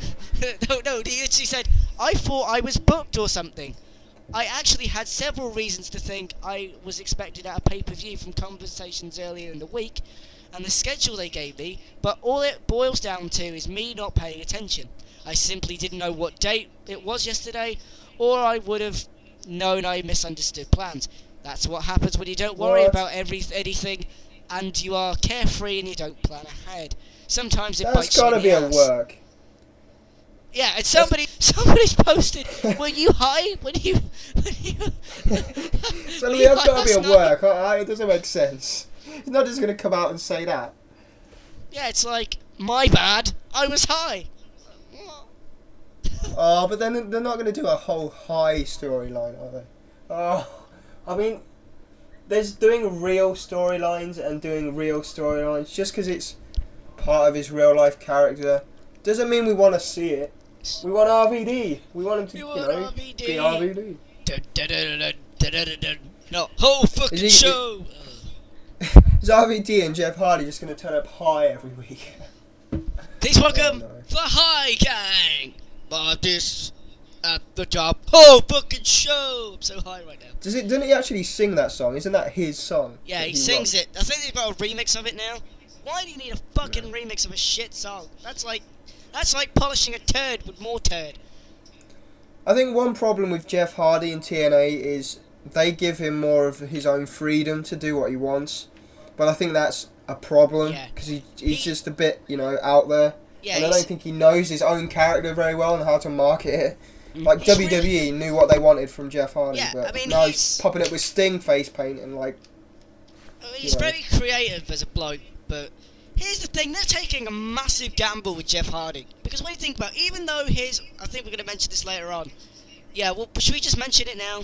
No, he actually said, "I thought I was booked or something. I actually had several reasons to think I was expected at a pay-per-view from conversations earlier in the week and the schedule they gave me, but all it boils down to is me not paying attention. I simply didn't know what date it was yesterday, or I would have known I misunderstood plans. That's what happens when you don't worry about anything and you are carefree and you don't plan ahead. Sometimes it bites you in the ass." That's gotta be a work. Yeah, and somebody's posted, "Were you high when you Suddenly that's got to be a work. It doesn't make sense. He's not just going to come out and say that. Yeah, it's like, "My bad, I was high." Oh, but then they're not going to do a whole high storyline, are they? Oh, I mean, there's doing real storylines and doing real storylines just because it's part of his real life character doesn't mean we want to see it. We want RVD. We want him to, RVD. be RVD. No, whole fucking show. Is RVD and Jeff Hardy just going to turn up high every week? Please welcome the High Gang. But this at the top. Whole fucking show. I'm so high right now. Doesn't he actually sing that song? Isn't that his song? Yeah, he sings it. I think they've got a remix of it now. Why do you need a fucking remix of a shit song? That's like polishing a turd with more turd. I think one problem with Jeff Hardy and TNA is they give him more of his own freedom to do what he wants. But I think that's a problem because he's just a bit, out there. Yeah, and I don't think he knows his own character very well and how to market it. Like WWE knew what they wanted from Jeff Hardy, but now he's popping up with Sting face paint and he's very creative as a bloke, but here's the thing, they're taking a massive gamble with Jeff Hardy. Because when you think about it, even though I think we're going to mention this later on. Yeah, well, should we just mention it now?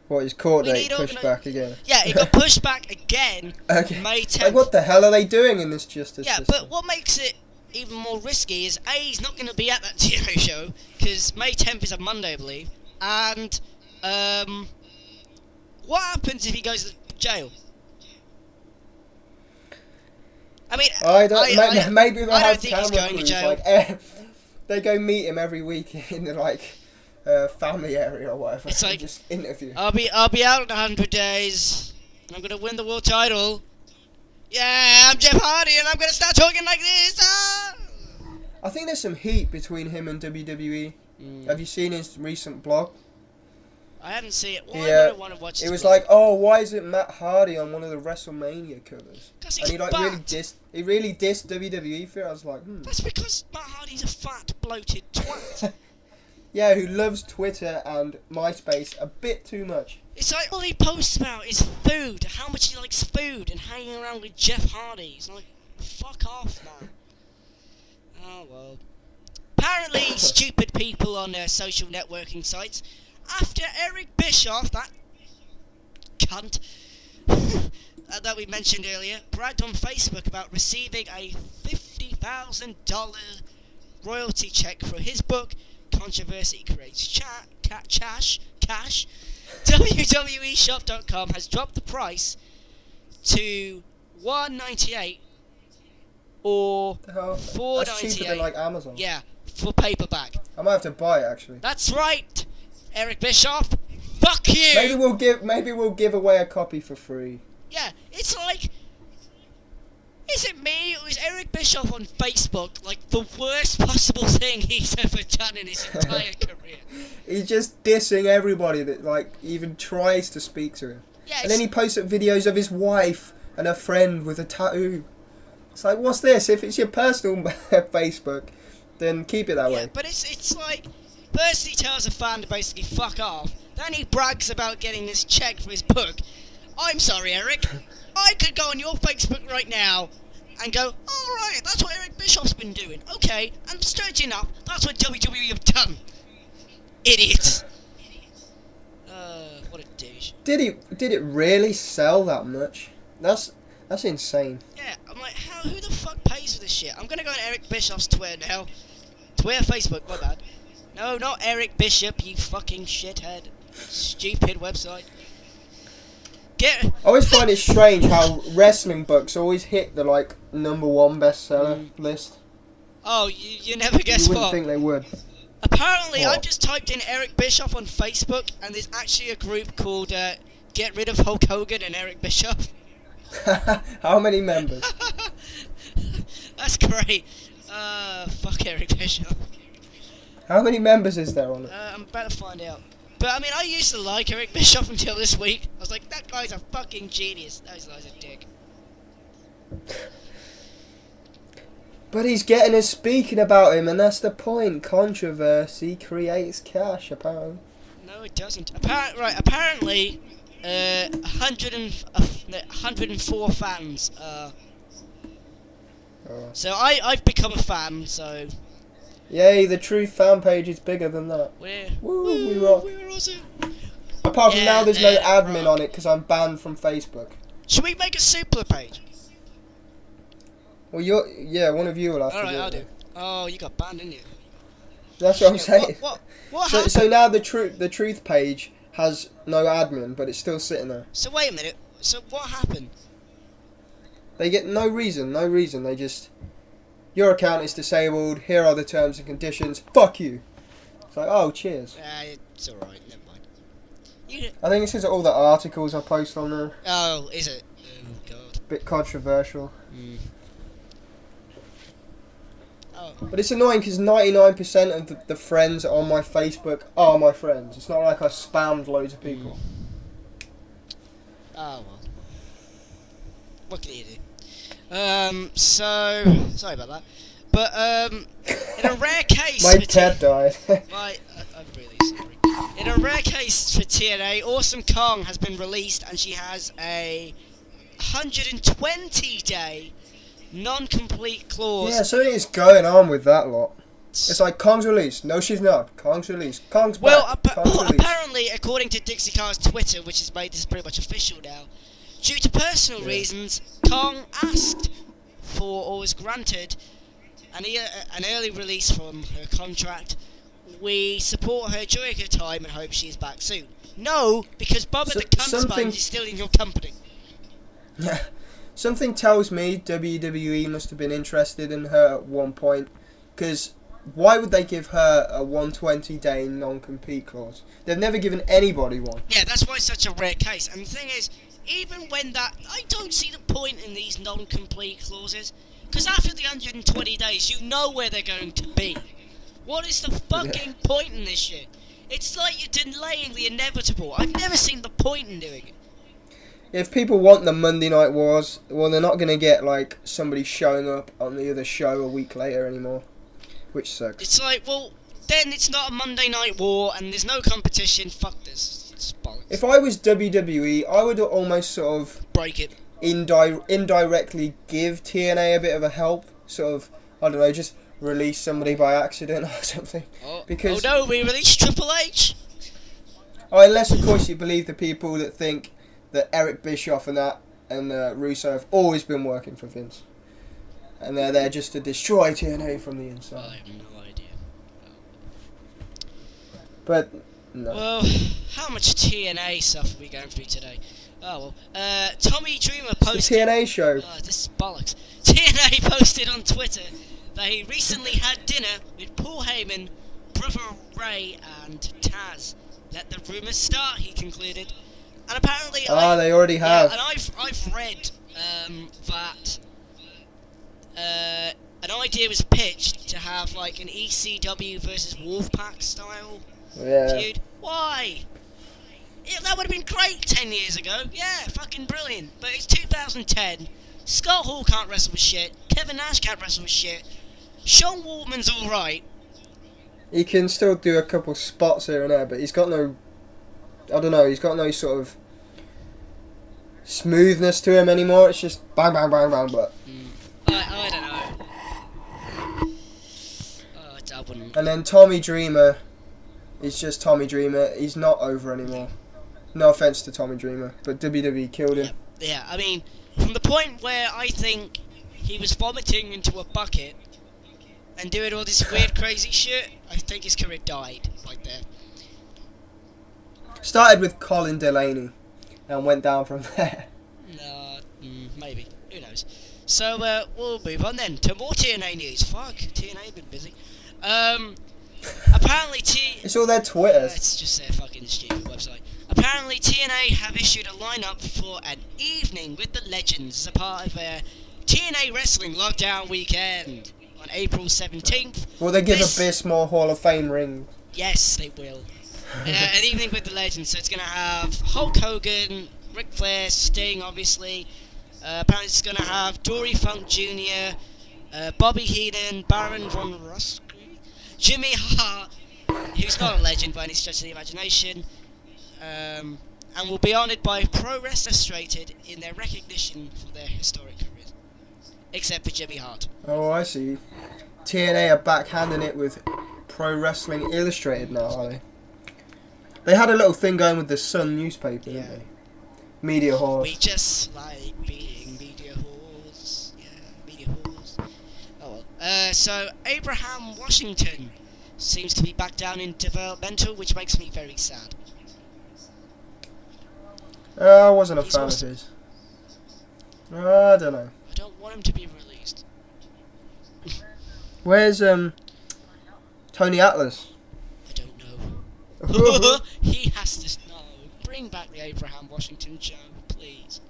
What, his court date pushed back again? Yeah, it got pushed back again. Okay. May 10th. Like, what the hell are they doing in this justice system? But what makes it even more risky is, A, he's not going to be at that TNA show, because May 10th is a Monday, I believe. And, what happens if he goes to jail? I mean, maybe they'll have think he's going to jail. They go meet him every week in the family area or whatever. It's like, just interview. I'll be out in 100 days, and I'm gonna win the world title. Yeah, I'm Jeff Hardy, and I'm gonna start talking like this. Ah! I think there's some heat between him and WWE. Have you seen his recent blog? I haven't seen it. Why would I want to watch this? It was like, oh, why isn't Matt Hardy on one of the WrestleMania covers? Because he's fat. He really dissed WWE for it. I was like, That's because Matt Hardy's a fat, bloated twat. Yeah, who loves Twitter and MySpace a bit too much. It's like all he posts about is food, how much he likes food, and hanging around with Jeff Hardy. He's like, fuck off, man. Oh, well. Apparently, stupid people on their social networking sites, after Eric Bischoff, that cunt, that we mentioned earlier, bragged on Facebook about receiving a $50,000 royalty check for his book, Controversy Creates Cash. WWEshop.com has dropped the price to $198 or $498. That's cheaper than Amazon. Yeah, for paperback. I might have to buy it actually. That's right, Eric Bischoff. Fuck you. Maybe we'll give away a copy for free. Yeah, it's like Is it me, or is Eric Bischoff on Facebook like the worst possible thing he's ever done in his entire career? He's just dissing everybody that like even tries to speak to him. Yeah, And then he posts up videos of his wife and a friend with a tattoo. It's like, what's this? If it's your personal Facebook, then keep it that way. but it's like, first he tells a fan to basically fuck off, then he brags about getting this check for his book. I'm sorry, Eric. I could go on your Facebook right now and go, alright, that's what Eric Bischoff's been doing. Okay, and strangely enough, that's what WWE have done. Idiots. What a douche. Did it really sell that much? That's insane. Yeah, I'm like, who the fuck pays for this shit? I'm gonna go on Eric Bischoff's Twitter now. Twitter, Facebook, my bad. No, not Eric Bishop, you fucking shithead. Stupid website. I always find it strange how wrestling books always hit the like #1 bestseller list. Oh, you never guess You wouldn't what? think they would. Apparently, What? I've just typed in Eric Bischoff on Facebook, and there's actually a group called Get Rid of Hulk Hogan and Eric Bischoff. How many members? That's great. Fuck Eric Bischoff. How many members is there on it? I'm about to find out. But I mean, I used to like Eric Bischoff until this week. I was like, that guy's a fucking genius. That guy's a dick. But he's getting us speaking about him, and that's the point. Controversy creates cash, apparently. No, it doesn't. Apparently, 104 fans. So I've become a fan. So Yay, the Truth fan page is bigger than that. We rock. We're awesome. Apart from now, there's no admin right. on it because I'm banned from Facebook. Should we make a Suplah page? Well, one of you will have to do Alright, it. I'll do. Oh, you got banned, didn't you? That's what I'm Shit, saying. What So, happened? so now the Truth page has no admin, but it's still sitting there. So wait a minute. So what happened? They get no reason. They just, your account is disabled. Here are the terms and conditions. Fuck you. It's like, oh, cheers. It's alright. Never mind. I think it's because of all the articles I post on there. Oh, is it? Oh God. Bit controversial. Mm. Oh. But it's annoying because 99% of the friends on my Facebook are my friends. It's not like I spammed loads of people. Oh well. What can you do? So sorry about that. But in a rare case, My cat died. I'm really sorry. In a rare case for TNA, Awesome Kong has been released, and she has a 120-day non-complete clause. Yeah, something is going on with that lot. It's like, Kong's released. No, she's not. Kong's released. Kong's back. Well, Kong's released. apparently, according to Dixie Carr's Twitter, which has made this pretty much official now, due to personal reasons, Kong asked for, or was granted, an early release from her contract. We support her during her time and hope she is back soon. No, because Bubba the Cunt Sponge is still in your company. Something tells me WWE must have been interested in her at one point, because why would they give her a 120-day non-compete clause? They've never given anybody one. Yeah, that's why it's such a rare case. And the thing is, even when that... I don't see the point in these non-complete clauses, because after the 120 days, you know where they're going to be. What is the fucking point in this shit? It's like you're delaying the inevitable. I've never seen the point in doing it. If people want the Monday Night Wars, well, they're not going to get, like, somebody showing up on the other show a week later anymore. Which sucks. It's like, well, then it's not a Monday Night War, and there's no competition. Fuck this. It's bollocks. If I was WWE, I would almost sort of Break it. indirectly give TNA a bit of a help. Sort of, I don't know, just release somebody by accident or something. Oh Because, no, we released Triple H. Unless, of course, you believe the people that think that Eric Bischoff and Russo have always been working for Vince. And they're there just to destroy TNA from the I inside. have no idea. But, no. Well, how much TNA stuff are we going through today? Oh, well. Tommy Dreamer The posted... TNA show. Oh, this is bollocks. TNA posted on Twitter that he recently had dinner with Paul Heyman, Brother Ray, and Taz. Let the rumours start, he concluded. And apparently... They already have. Yeah, and I've read that an idea was pitched to have like an ECW versus Wolfpack style Yeah. feud. Why? Yeah, that would have been great 10 years ago. Yeah, fucking brilliant. But it's 2010. Scott Hall can't wrestle with shit. Kevin Nash can't wrestle with shit. Sean Waltman's alright. He can still do a couple spots here and there, but he's got no... I don't know, he's got no sort of smoothness to him anymore. It's just bang, bang, bang, bang, but... I don't know. I wouldn't. And then Tommy Dreamer is just Tommy Dreamer. He's not over anymore. No offense to Tommy Dreamer, but WWE killed him. Yeah, I mean, from the point where I think he was vomiting into a bucket and doing all this weird, crazy shit, I think his career died right there. Started with Colin Delaney and went down from there. Maybe. Who knows? So, we'll move on then to more TNA news. Fuck, TNA been busy. Apparently It's all their Twitters. It's just their fucking stupid website. Apparently TNA have issued a lineup for an evening with the Legends as a part of their TNA Wrestling Lockdown Weekend on April 17th. Will they give Abyss more Hall of Fame ring? Yes, they will. An evening with the Legends, so it's going to have Hulk Hogan, Ric Flair, Sting, obviously. Apparently it's going to have Dory Funk Jr., Bobby Heenan, Baron Von Raschke, Jimmy Hart, who's not a legend by any stretch of the imagination, and will be honoured by Pro Wrestling Illustrated in their recognition for their historic careers. Except for Jimmy Hart. Oh, I see. TNA are backhanding it with Pro Wrestling Illustrated now, are they? They had a little thing going with the Sun newspaper, didn't they? Media horse. We just like being media whores. Yeah, media whores. Oh well. So Abraham Washington seems to be back down in developmental, which makes me very sad. I wasn't a He's fan of awesome. his. I don't know. I don't want him to be released. Where's Tony Atlas? I don't know. He has to know. Bring back the Abraham Washington show, please.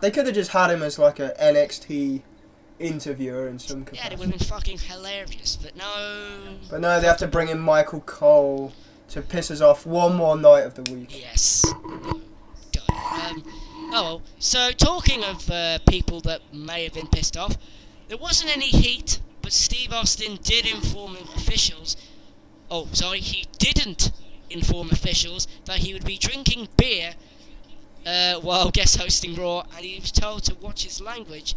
They could have just had him as like a NXT interviewer in some Yeah, capacity. it would have been fucking hilarious, but no. But no, they have to bring in Michael Cole to piss us off one more night of the week. Yes. No. God. Oh, so talking of people that may have been pissed off, there wasn't any heat, but Steve Austin did inform officials. Oh, sorry, he didn't inform officials that he would be drinking beer while guest hosting Raw, and he was told to watch his language,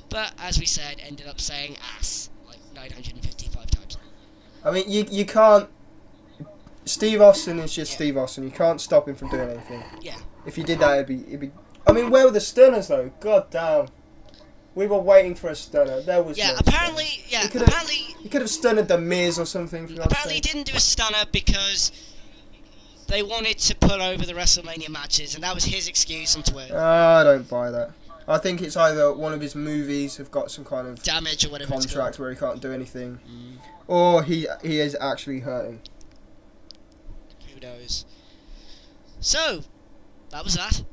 but as we said, ended up saying ass like 955 times. I mean, you can't... Steve Austin is just Steve Austin. You can't stop him from doing anything. Yeah. If he did that, it'd be... I mean, where were the stunners, though? God damn. We were waiting for a stunner. There was Yeah, no apparently, stunner. yeah, He apparently, could have stunned the Miz or something. For God's apparently he sake. didn't do a stunner because they wanted to put over the WrestleMania matches, and that was his excuse on Twitter. I don't buy that. I think it's either one of his movies have got some kind of Damage or whatever it's contract called. where he can't do anything, or he is actually hurting. Who knows? So, that was that.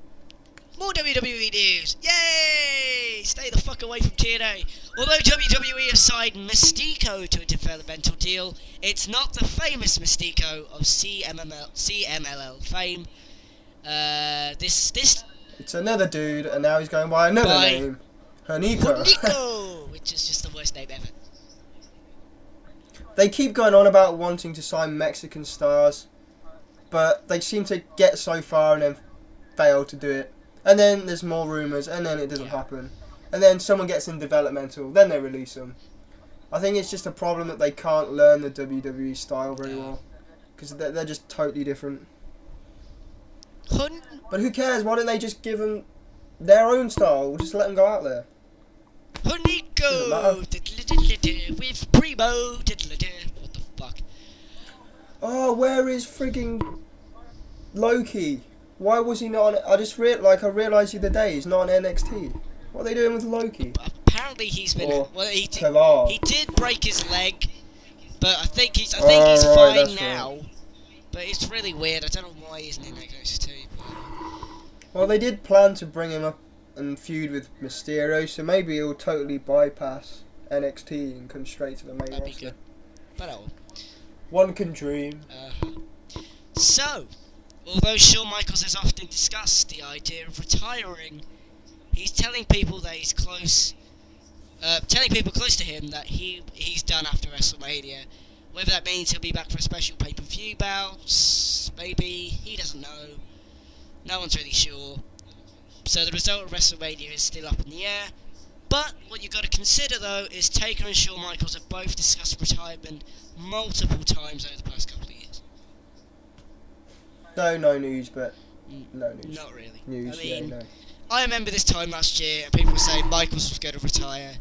More WWE news! Yay! Stay the fuck away from TNA. Although WWE have signed Mystico to a developmental deal, it's not the famous Mystico of CMLL fame. This It's another dude, and now he's going by another By name, Herniko. Nico, which is just the worst name ever. They keep going on about wanting to sign Mexican stars, but they seem to get so far and then fail to do it. And then there's more rumours, and then it doesn't happen. And then someone gets in developmental, then they release them. I think it's just a problem that they can't learn the WWE style very well, because they're just totally different. But who cares? Why don't they just give them their own style? We'll just let them go out there. Honico with Primo. What the fuck? Oh, where is frigging Loki? Why was he not on? I realised the other day he's not on NXT. What are they doing with Loki? Apparently he's been. Or Well, he Kalar. did break his leg, but I think he's Right, fine that's now. right. But it's really weird. I don't know why he isn't in NXT. Well, they did plan to bring him up and feud with Mysterio, so maybe he'll totally bypass NXT and come straight to the main That'd be roster. good. But oh. One can dream. So, although Shawn Michaels has often discussed the idea of retiring, he's telling people that he's close, telling people close to him that he's done after WrestleMania. Whether that means he'll be back for a special pay-per-view bout, maybe, he doesn't know. No one's really sure. So the result of WrestleMania is still up in the air. But what you've got to consider, though, is Taker and Shawn Michaels have both discussed retirement multiple times over the past couple of years. No news, but no news. Not really. News, I mean, yeah, no. I remember this time last year, and people were saying Michaels was going to retire,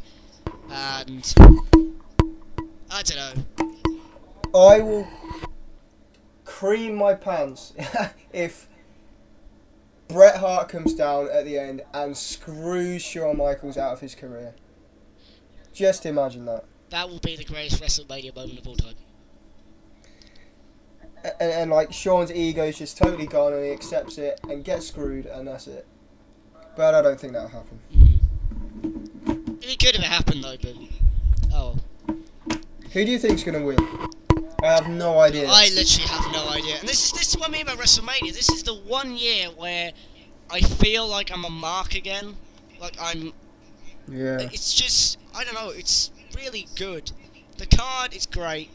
and I don't know. I will cream my pants if Bret Hart comes down at the end and screws Shawn Michaels out of his career. Just imagine that. That will be the greatest WrestleMania moment of all time. And like Shawn's ego's just totally gone and he accepts it and gets screwed and that's it. But I don't think that'll happen. It could have happened though, but oh. Who do you think's gonna win? I have no idea. I literally have no idea. And this is what I mean about WrestleMania. This is the one year where I feel like I'm a mark again. Like I'm. Yeah. It's just, I don't know. It's really good. The card is great,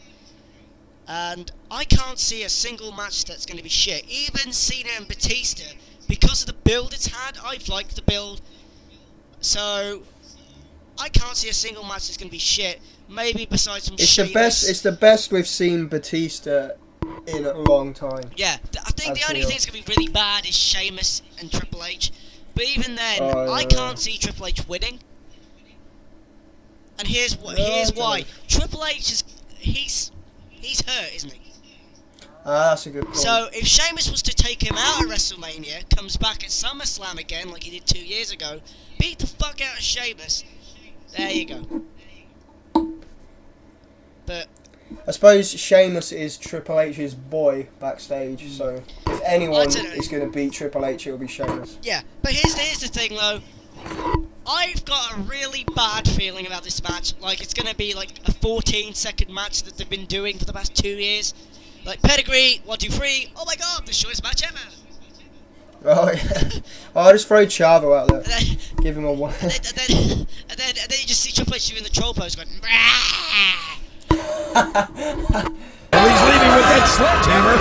and I can't see a single match that's going to be shit. Even Cena and Batista, because of the build it's had, I've liked the build. So I can't see a single match that's going to be shit. Maybe besides some Sheamus. It's the best we've seen Batista in a long time. Yeah, I think the only thing that's going to be really bad is Sheamus and Triple H. But even then, I can't see Triple H winning. And here's why. Triple H is he's hurt, isn't he? That's a good point. So if Sheamus was to take him out at WrestleMania, comes back at SummerSlam again like he did 2 years ago, beat the fuck out of Sheamus, there you go. But I suppose Sheamus is Triple H's boy backstage, so if anyone is going to beat Triple H, it'll be Sheamus. Yeah, but here's the thing though. I've got a really bad feeling about this match. Like, it's going to be like a 14-second match that they've been doing for the past 2 years. Like, pedigree, 1, 2, 3. Oh my god, the shortest match ever. Oh, yeah. I'll just throw Chavo out there. Then, Give him a one. and then you just see Triple H doing the troll pose going, Rah! And he's leaving with that sledgehammer.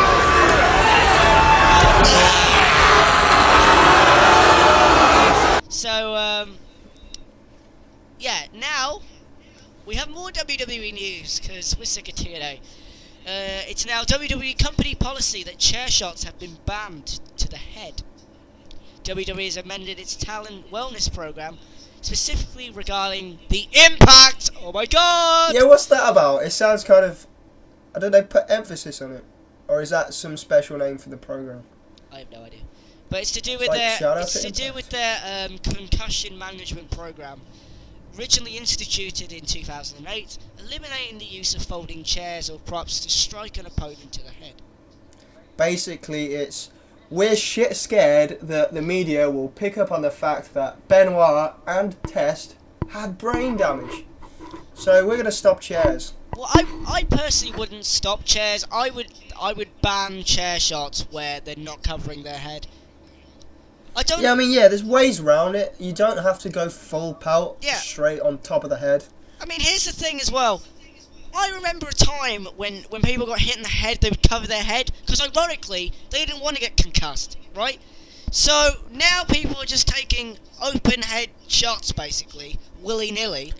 So, yeah, now we have more WWE news because we're sick of TNA. It's now WWE company policy that chair shots have been banned to the head. WWE has amended its talent wellness program specifically regarding the Impact. Oh my god! Yeah, what's that about? It sounds kind of... I don't know, put emphasis on it. Or is that some special name for the program? I have no idea. But it's to do with like their concussion management program. Originally instituted in 2008, eliminating the use of folding chairs or props to strike an opponent to the head. Basically, it's... We're shit scared that the media will pick up on the fact that Benoit and Test had brain damage. So we're going to stop chairs. Well, I personally wouldn't stop chairs. I would ban chair shots where they're not covering their head. Yeah, I mean, yeah, there's ways around it. You don't have to go full pelt straight on top of the head. I mean, here's the thing as well. I remember a time when people got hit in the head, they would cover their head, because ironically, they didn't want to get concussed, right? So, now people are just taking open head shots, basically, willy-nilly.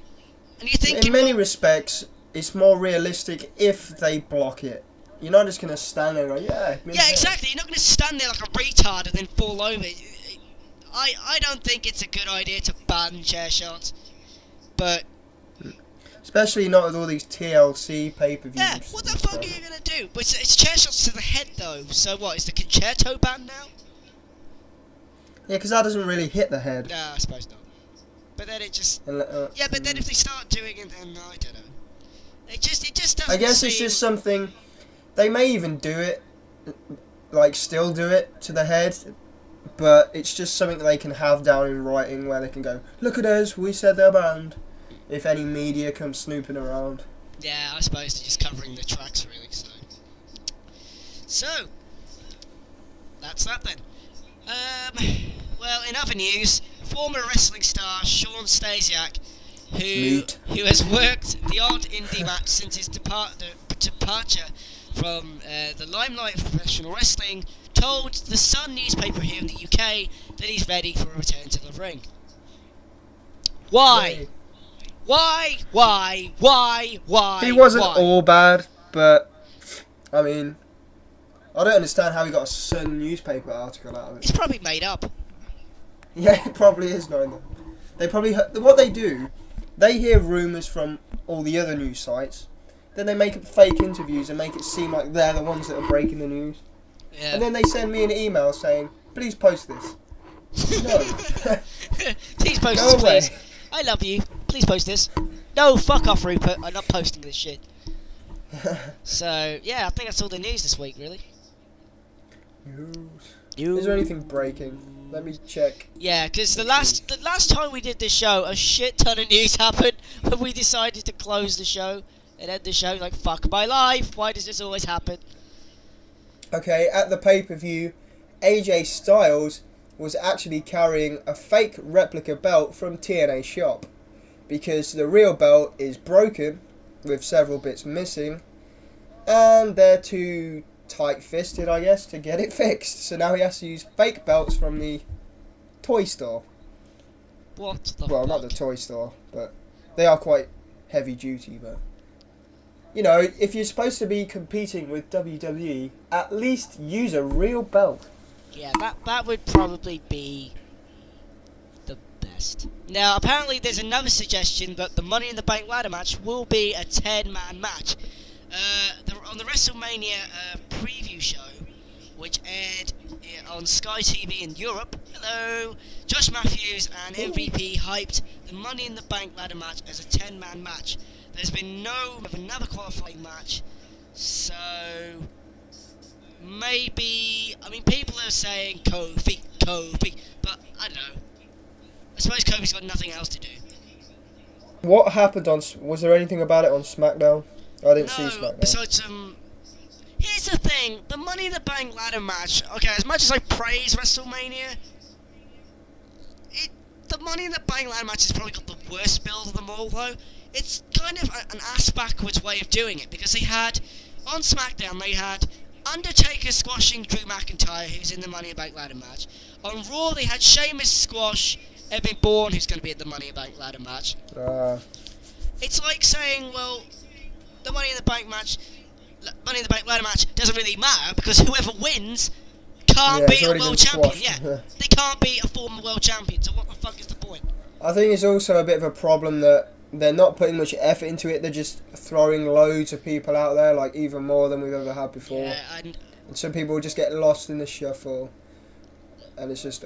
And you're thinking... In many respects, it's more realistic if they block it. You're not just going to stand there and go, yeah. Yeah, exactly. You're not going to stand there like a retard and then fall over. I don't think it's a good idea to ban chair shots. But... Especially not with all these TLC pay-per-views. Yeah, what the fuck are you going to do? But it's chair shots to the head, though. So what, is the concerto banned now? Yeah, because that doesn't really hit the head. No, I suppose not. But then it just... yeah, but then if they start doing it, then I don't know. It just doesn't I guess it's just something... They may even do it, like still do it to the head, but it's just something that they can have down in writing where they can go, look at us, we said they're banned. If any media comes snooping around. Yeah, I suppose they're just covering the tracks, really. So that's that then. Well, in other news, former wrestling star Shawn Stasiak, who has worked the odd indie match since his departure from the limelight of professional wrestling, told the Sun newspaper here in the UK that he's ready for a return to the ring. Why? Why? He wasn't why? all bad, but I mean, I don't understand how he got a Sun newspaper article out of it. It's probably made up. Yeah, it probably is, knowing them. They probably what they do. They hear rumours from all the other news sites, then they make up fake interviews and make it seem like they're the ones that are breaking the news. Yeah. And then they send me an email saying, "Please post this." No. Please post Go this, away. please. I love you. Please post this. No, fuck off, Rupert. I'm not posting this shit. So, yeah, I think that's all the news this week, really. Is there anything breaking? Let me check. Yeah, because the last time we did this show, a shit ton of news happened when we decided to close the show and end the show. Like, fuck my life. Why does this always happen? Okay, at the pay-per-view, AJ Styles was actually carrying a fake replica belt from TNA shop because the real belt is broken with several bits missing and they're too tight-fisted, I guess, to get it fixed. So now he has to use fake belts from the toy store. What the Well, fuck? not the toy store, but they are quite heavy-duty, but... You know, if you're supposed to be competing with WWE, at least use a real belt. Yeah, that would probably be the best. Now, apparently there's another suggestion that the Money in the Bank ladder match will be a 10-man match. On the WrestleMania preview show, which aired on Sky TV in Europe, hello, Josh Matthews and MVP hyped the Money in the Bank ladder match as a 10-man match. There's been another qualifying match, so maybe, I mean, people are saying Kofi, but I don't know. I suppose Kofi's got nothing else to do. What happened on... Was there anything about it on SmackDown? I didn't see No, SmackDown. besides here's the thing, the Money in the Bank ladder match, okay, as much as I praise WrestleMania, the Money in the Bank ladder match has probably got the worst build of them all, though. It's kind of an ass-backwards way of doing it, because they had, on SmackDown, they had Undertaker squashing Drew McIntyre, who's in the Money in the Bank ladder match. On Raw, they had Sheamus squash Evan Bourne, who's going to be at the Money in the Bank ladder match. It's like saying, well, the Money in the Bank ladder match doesn't really matter, because whoever wins can't be a world champion. Yeah, they can't be a former world champion, so what the fuck is the point? I think it's also a bit of a problem that they're not putting much effort into it. They're just throwing loads of people out there, like even more than we've ever had before. Yeah, and some people just get lost in the shuffle, and it's just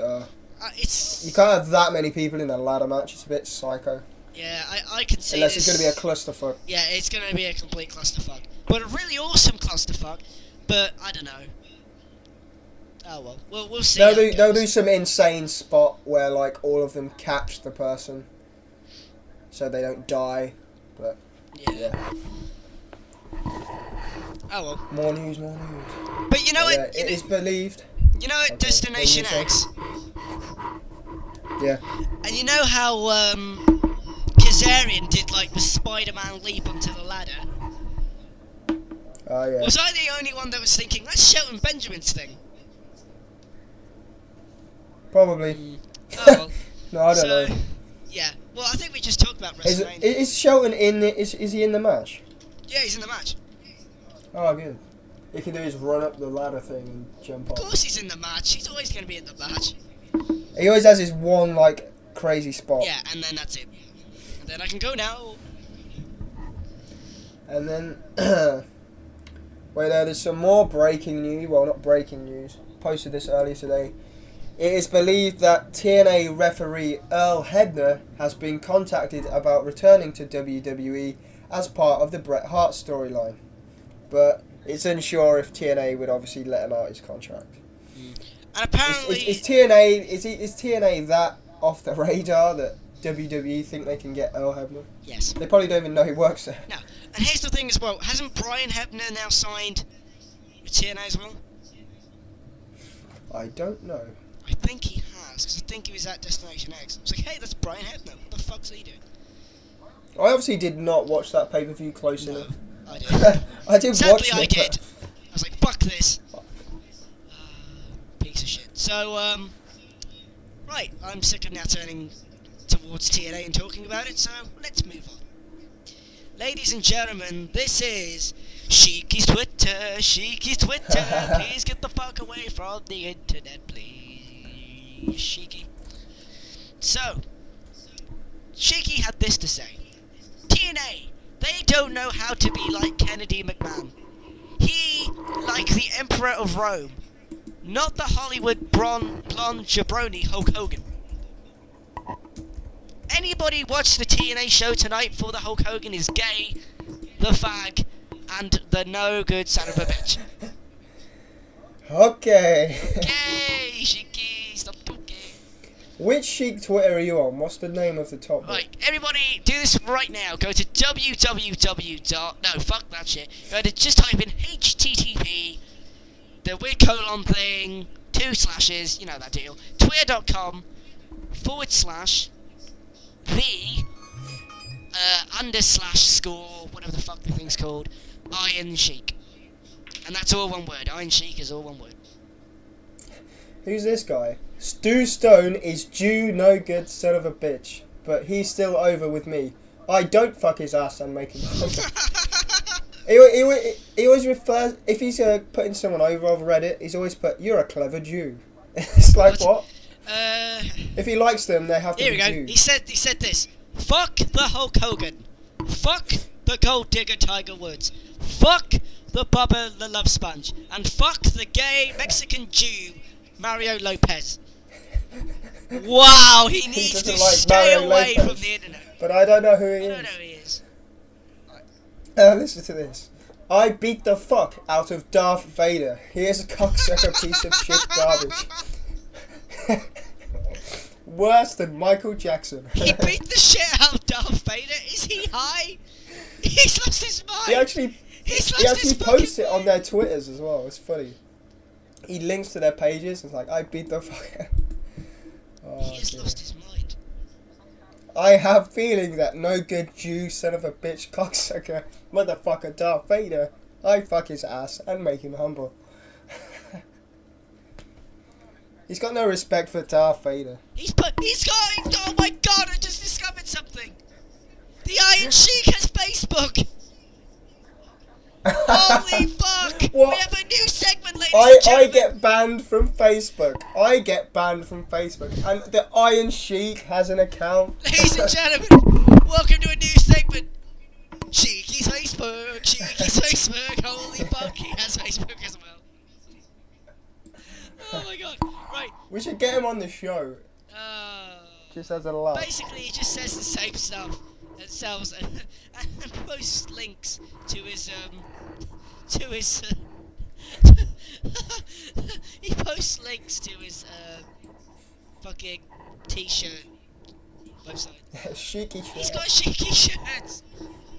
it's... You can't have that many people in a ladder match. It's a bit psycho. Yeah, I can see Unless this. it's going to be a clusterfuck. Yeah, it's going to be a complete clusterfuck. But a really awesome clusterfuck, but I don't know. Oh well, we'll see. They'll do some insane spot where like all of them catch the person, so they don't die. But yeah. Oh well. More news. But you know it is believed. You know at Destination X. Yeah. And you know how Kazarian did like the Spider-Man leap onto the ladder? Oh yeah. Was I the only one that was thinking, that's Shelton Benjamin's thing? Probably. Oh well. No, I don't know. Yeah. Well, I think we just talked about WrestleMania. Is Shelton in the? Is he in the match? Yeah, he's in the match. Oh, good. He can do his run up the ladder thing and jump off. Of course he's in the match. He's always going to be in the match. He always has his one like crazy spot. Yeah, and then that's it. And then I can go now. And then, wait, there's some more breaking news. Well, not breaking news. Posted this earlier today. It is believed that TNA referee Earl Hebner has been contacted about returning to WWE as part of the Bret Hart storyline. But it's unsure if TNA would obviously let him out his contract. And apparently... Is TNA that off the radar that WWE think they can get Earl Hebner? Yes. They probably don't even know he works there. No. And here's the thing as well. Hasn't Brian Hebner now signed with TNA as well? I don't know. I think he has, because I think he was at Destination X. I was like, hey, that's Brian Hebner. What the fuck's he doing? I obviously did not watch that pay-per-view close No, enough. I did. I did Sadly, watch it. I did. I was like, fuck this. Piece of shit. So, right, I'm sick of now turning towards TNA and talking about it, so let's move on. Ladies and gentlemen, this is Sheiky's Twitter, Sheiky's Twitter. Please get the fuck away from the internet, please, Sheiky. So, Sheiky had this to say. TNA, they don't know how to be like Kennedy McMahon. He, like the Emperor of Rome, not the Hollywood blonde jabroni Hulk Hogan. Anybody watch the TNA show tonight for the Hulk Hogan is gay, the fag, and the no good son of a bitch. Okay. Gay, Sheiky, stop talking. Which Sheik Twitter are you on? What's the name of the top one? Right, everybody, do this right now. Go to no, fuck that shit. Go to, just type in HTTP, the weird colon thing, 2 slashes, you know that deal, twitter.com / the _score, whatever the fuck the thing's called, Iron Sheik. And that's all one word. Iron Sheik is all one word. Who's this guy? Stu Stone is Jew no good son of a bitch, but he's still over with me. I don't fuck his ass and make him he always refers, if he's putting someone over Reddit, he's always put, you're a clever Jew. It's like, what? If he likes them, they have to Here be we go. Jews. He said this. Fuck the Hulk Hogan. Fuck the gold digger Tiger Woods. Fuck the Bubba the Love Sponge. And fuck the gay Mexican Jew Mario Lopez. Wow, he needs to doesn't like stay Mario away Lopez. from the internet. But I don't know who he I is. don't know who he is. Listen to this. I beat the fuck out of Darth Vader. He is a cocksucker piece of shit garbage. Worse than Michael Jackson. He beat the shit out of Darth Vader. Is he high? He's lost his mind. He actually his posts it fucking on their Twitters as well. It's funny. He links to their pages. It's like, I beat the fuck out. Oh, He has dear. lost his mind. I have feeling that no good Jew son of a bitch cocksucker motherfucker Darth Vader. I fuck his ass and make him humble. He's got no respect for Darth Vader. Oh my god, I just discovered something. The Iron Sheik has Facebook. Holy fuck. What? We have a new segment, ladies and I gentlemen. get banned from Facebook. And the Iron Sheik has an account. Ladies and gentlemen, welcome to a new segment. Sheiky's Facebook. Sheiky's Facebook. Holy fuck, he has Facebook as well. Oh my god. Right. We should get him on the show. Just as a laugh. Basically, he just says the same stuff and sells and posts links to his he posts links to his fucking t-shirt website. Sheiky He's shirt. got Sheiky shirts.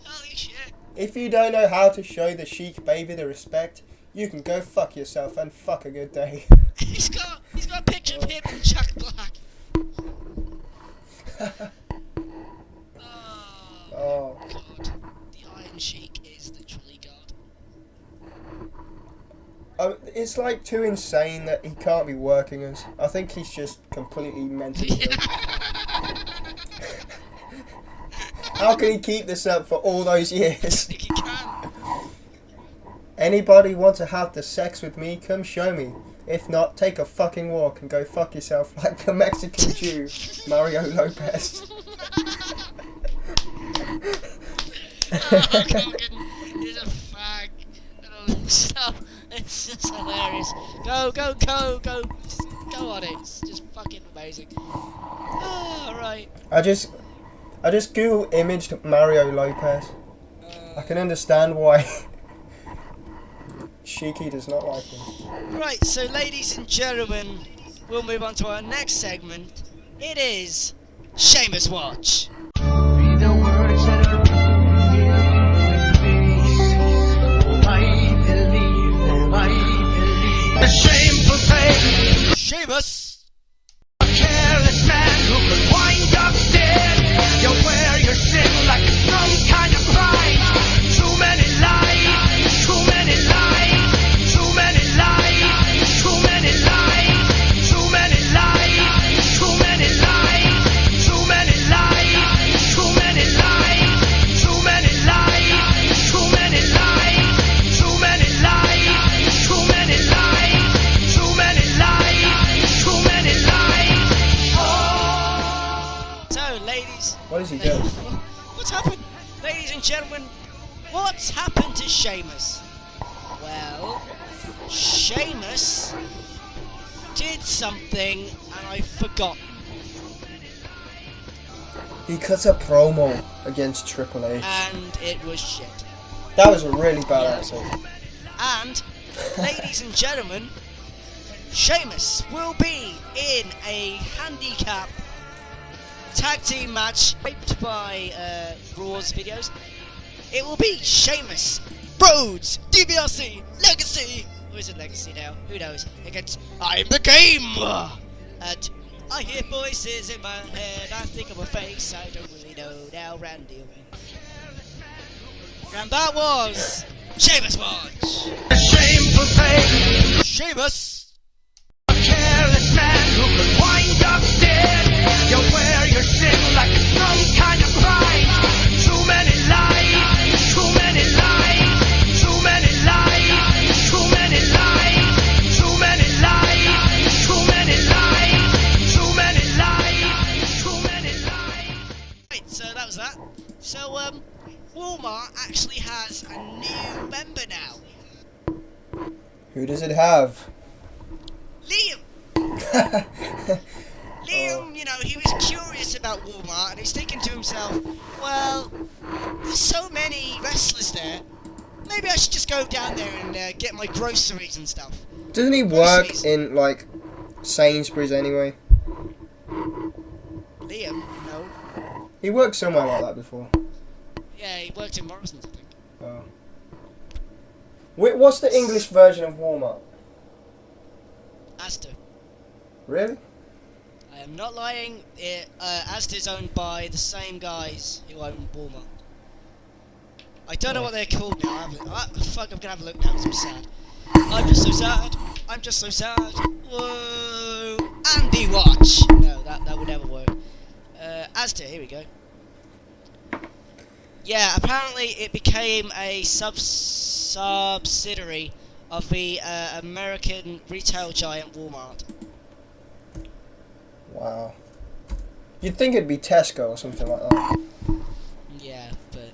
Holy shit. If you don't know how to show the Sheik baby the respect, you can go fuck yourself and fuck a good day. He's got a picture of him and Jack Black. Oh. God. The Iron Sheik is literally God. It's like too insane that he can't be working us. I think he's just completely mentally ill. How can he keep this up for all those I years? think he can. Anybody want to have the sex with me? Come show me. If not, take a fucking walk and go fuck yourself like the Mexican Jew, Mario Lopez. Hulk Hogan is a fag. And all this stuff. It's just hilarious. Go. Just go on it. It's just fucking amazing. Right. I just Google imaged Mario Lopez. I can understand why. Shiki does not like him. Right, so ladies and gentlemen, we'll move on to our next segment. It is Sheamus Watch. Be the words that are in your face. I believe. The shameful fate. Sheamus! A careless man who could wind up dead. You wear your sin like it's some kind of pride. Too many lies, too many lies, too many lies, too many lies, too many lies, too many lies, too many lies, too many lies, too many lies, too many lies, too many lies, too many lies, too many lies, too many lies. Oh. So, ladies... What is he doing? What's happened? Ladies and gentlemen, what's happened to Sheamus? Well, Sheamus did something and I've forgotten. He cut a promo against Triple H. And it was shit. That was a really bad episode. And, ladies and gentlemen, Sheamus will be in a handicap tag team match raped by Raw's videos. It will be Sheamus, Rhodes, DiBiase, Legacy. Or is it Legacy now? Who knows? Against I'm the Game. And I hear voices in my head. I think of a face. I don't really know now. Randy away. And that was Sheamus Watch. A shameful fate. Sheamus. A careless man who could wind up dead. You wear your sin like it's some kind of pride. Too many lies, too many lies, too many lies, too many lies, too many lies, too many lies, too many lies, too many lies. Right, so that was that. So, Walmart actually has a new member now. Who does it have? Liam! Liam, you know, he was curious about Walmart and he's thinking to himself, well, there's so many wrestlers there, maybe I should just go down there and get my groceries and stuff. Doesn't he work in, like, Sainsbury's anyway? Liam? No. He worked somewhere like that before. Yeah, he worked in Morrison's, I think. Oh. Wait, what's the English version of Walmart? Asda. Really? I am not lying. Asda is owned by the same guys who own Walmart. I don't know what they're called now. Fuck, I'm gonna have a look now because I'm sad. I'm just so sad. I'm just so sad. Whoa. Andy Watch. No, that would never work. Asda, here we go. Yeah, apparently it became a subsidiary of the American retail giant Walmart. Wow. You'd think it'd be Tesco or something like that. Yeah, but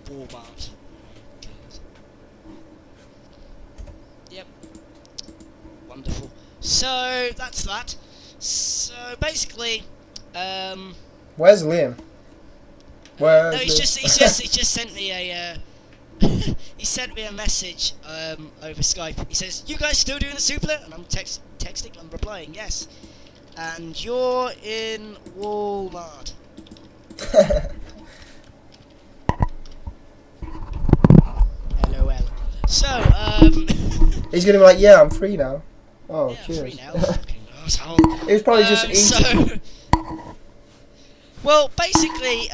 Walmart. Good. Yep. Wonderful. So that's that. So basically, Where's Liam? no, he just sent me a he sent me a message over Skype. He says, "You guys still doing the Suplah?" And I'm texting. I'm replying, "Yes." And you're in Walmart. LOL. So, He's gonna be like, yeah, I'm free now. Oh, yeah, cheers. free now. Fucking asshole. It was probably just eating. So, well, basically,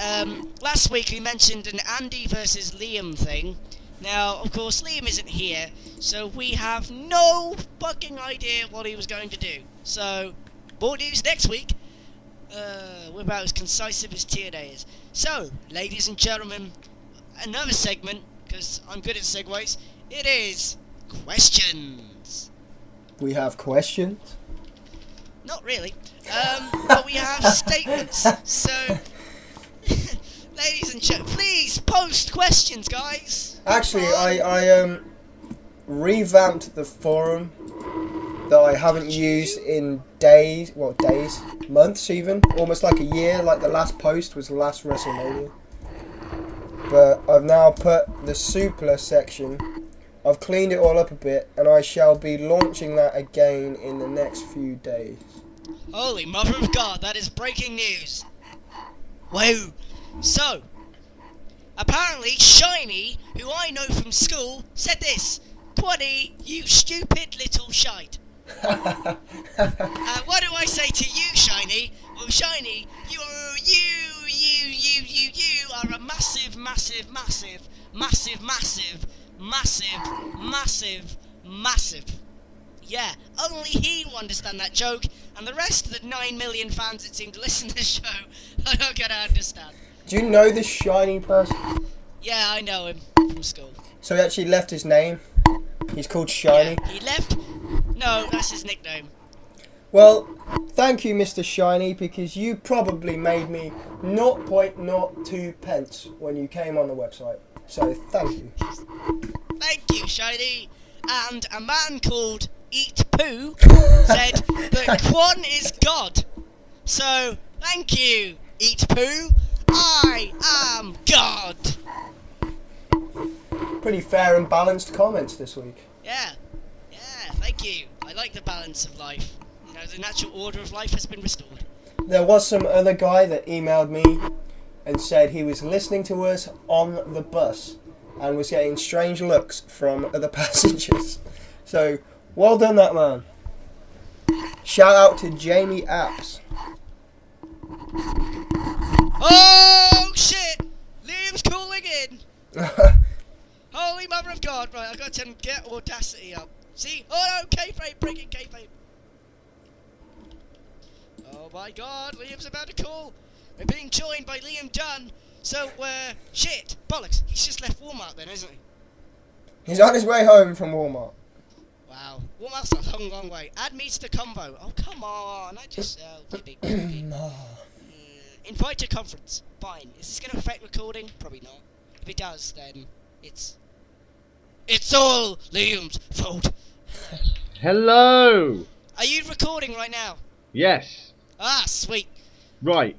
last week we mentioned an Andy versus Liam thing. Now, of course, Liam isn't here, so we have no fucking idea what he was going to do. So, more news next week. We're about as concisive as TNA is. So, ladies and gentlemen, another segment, because I'm good at segues. It is questions. We have questions. Not really. But we have statements. So, ladies and gentlemen, please post questions, guys. Actually, I revamped the forum that I haven't used in days, months even, almost like a year. Like the last post was the last WrestleMania. But I've now put the Suplah section I've cleaned it all up a bit, and I shall be launching that again in the next few days. Holy mother of God, that is breaking news. Wow. So, apparently Shiny, who I know from school, said this. Quaddy, you stupid little shite. What do I say to you, Shiny? Well, Shiny, you are a massive, massive, massive, massive, massive, massive, massive, massive. Yeah, only he will understand that joke, and the rest of the 9 million fans that seem to listen to the show are not gonna understand. Do you know this Shiny person? Yeah, I know him from school. So he actually left his name. He's called Shiny. Yeah, he left. No, that's his nickname. Well, thank you, Mr. Shiny, because you probably made me 0.02 pence when you came on the website. So thank you. Thank you, Shiny. And a man called Eat Poo said that Quan is God. So thank you, Eat Poo. I am God. Pretty fair and balanced comments this week. Yeah, thank you. I like the balance of life. You know, the natural order of life has been restored. There was some other guy that emailed me and said he was listening to us on the bus and was getting strange looks from other passengers. So, well done that man. Shout out to Jamie Apps. Oh shit! Liam's calling in! Holy mother of God! Right, I've got to get Audacity up. See? Oh no, kayfabe, breaking kayfabe. Oh my God, Liam's about to call. We're being joined by Liam Dunn. So, shit, bollocks. He's just left Walmart then, isn't he? He's on his way home from Walmart. Wow, Walmart's a long, long way. Add me to the convo. Oh, come on, I just, invite to conference. Fine. Is this going to affect recording? Probably not. If it does, then it's all Liam's fault. Hello! Are you recording right now? Yes. Ah, sweet. Right.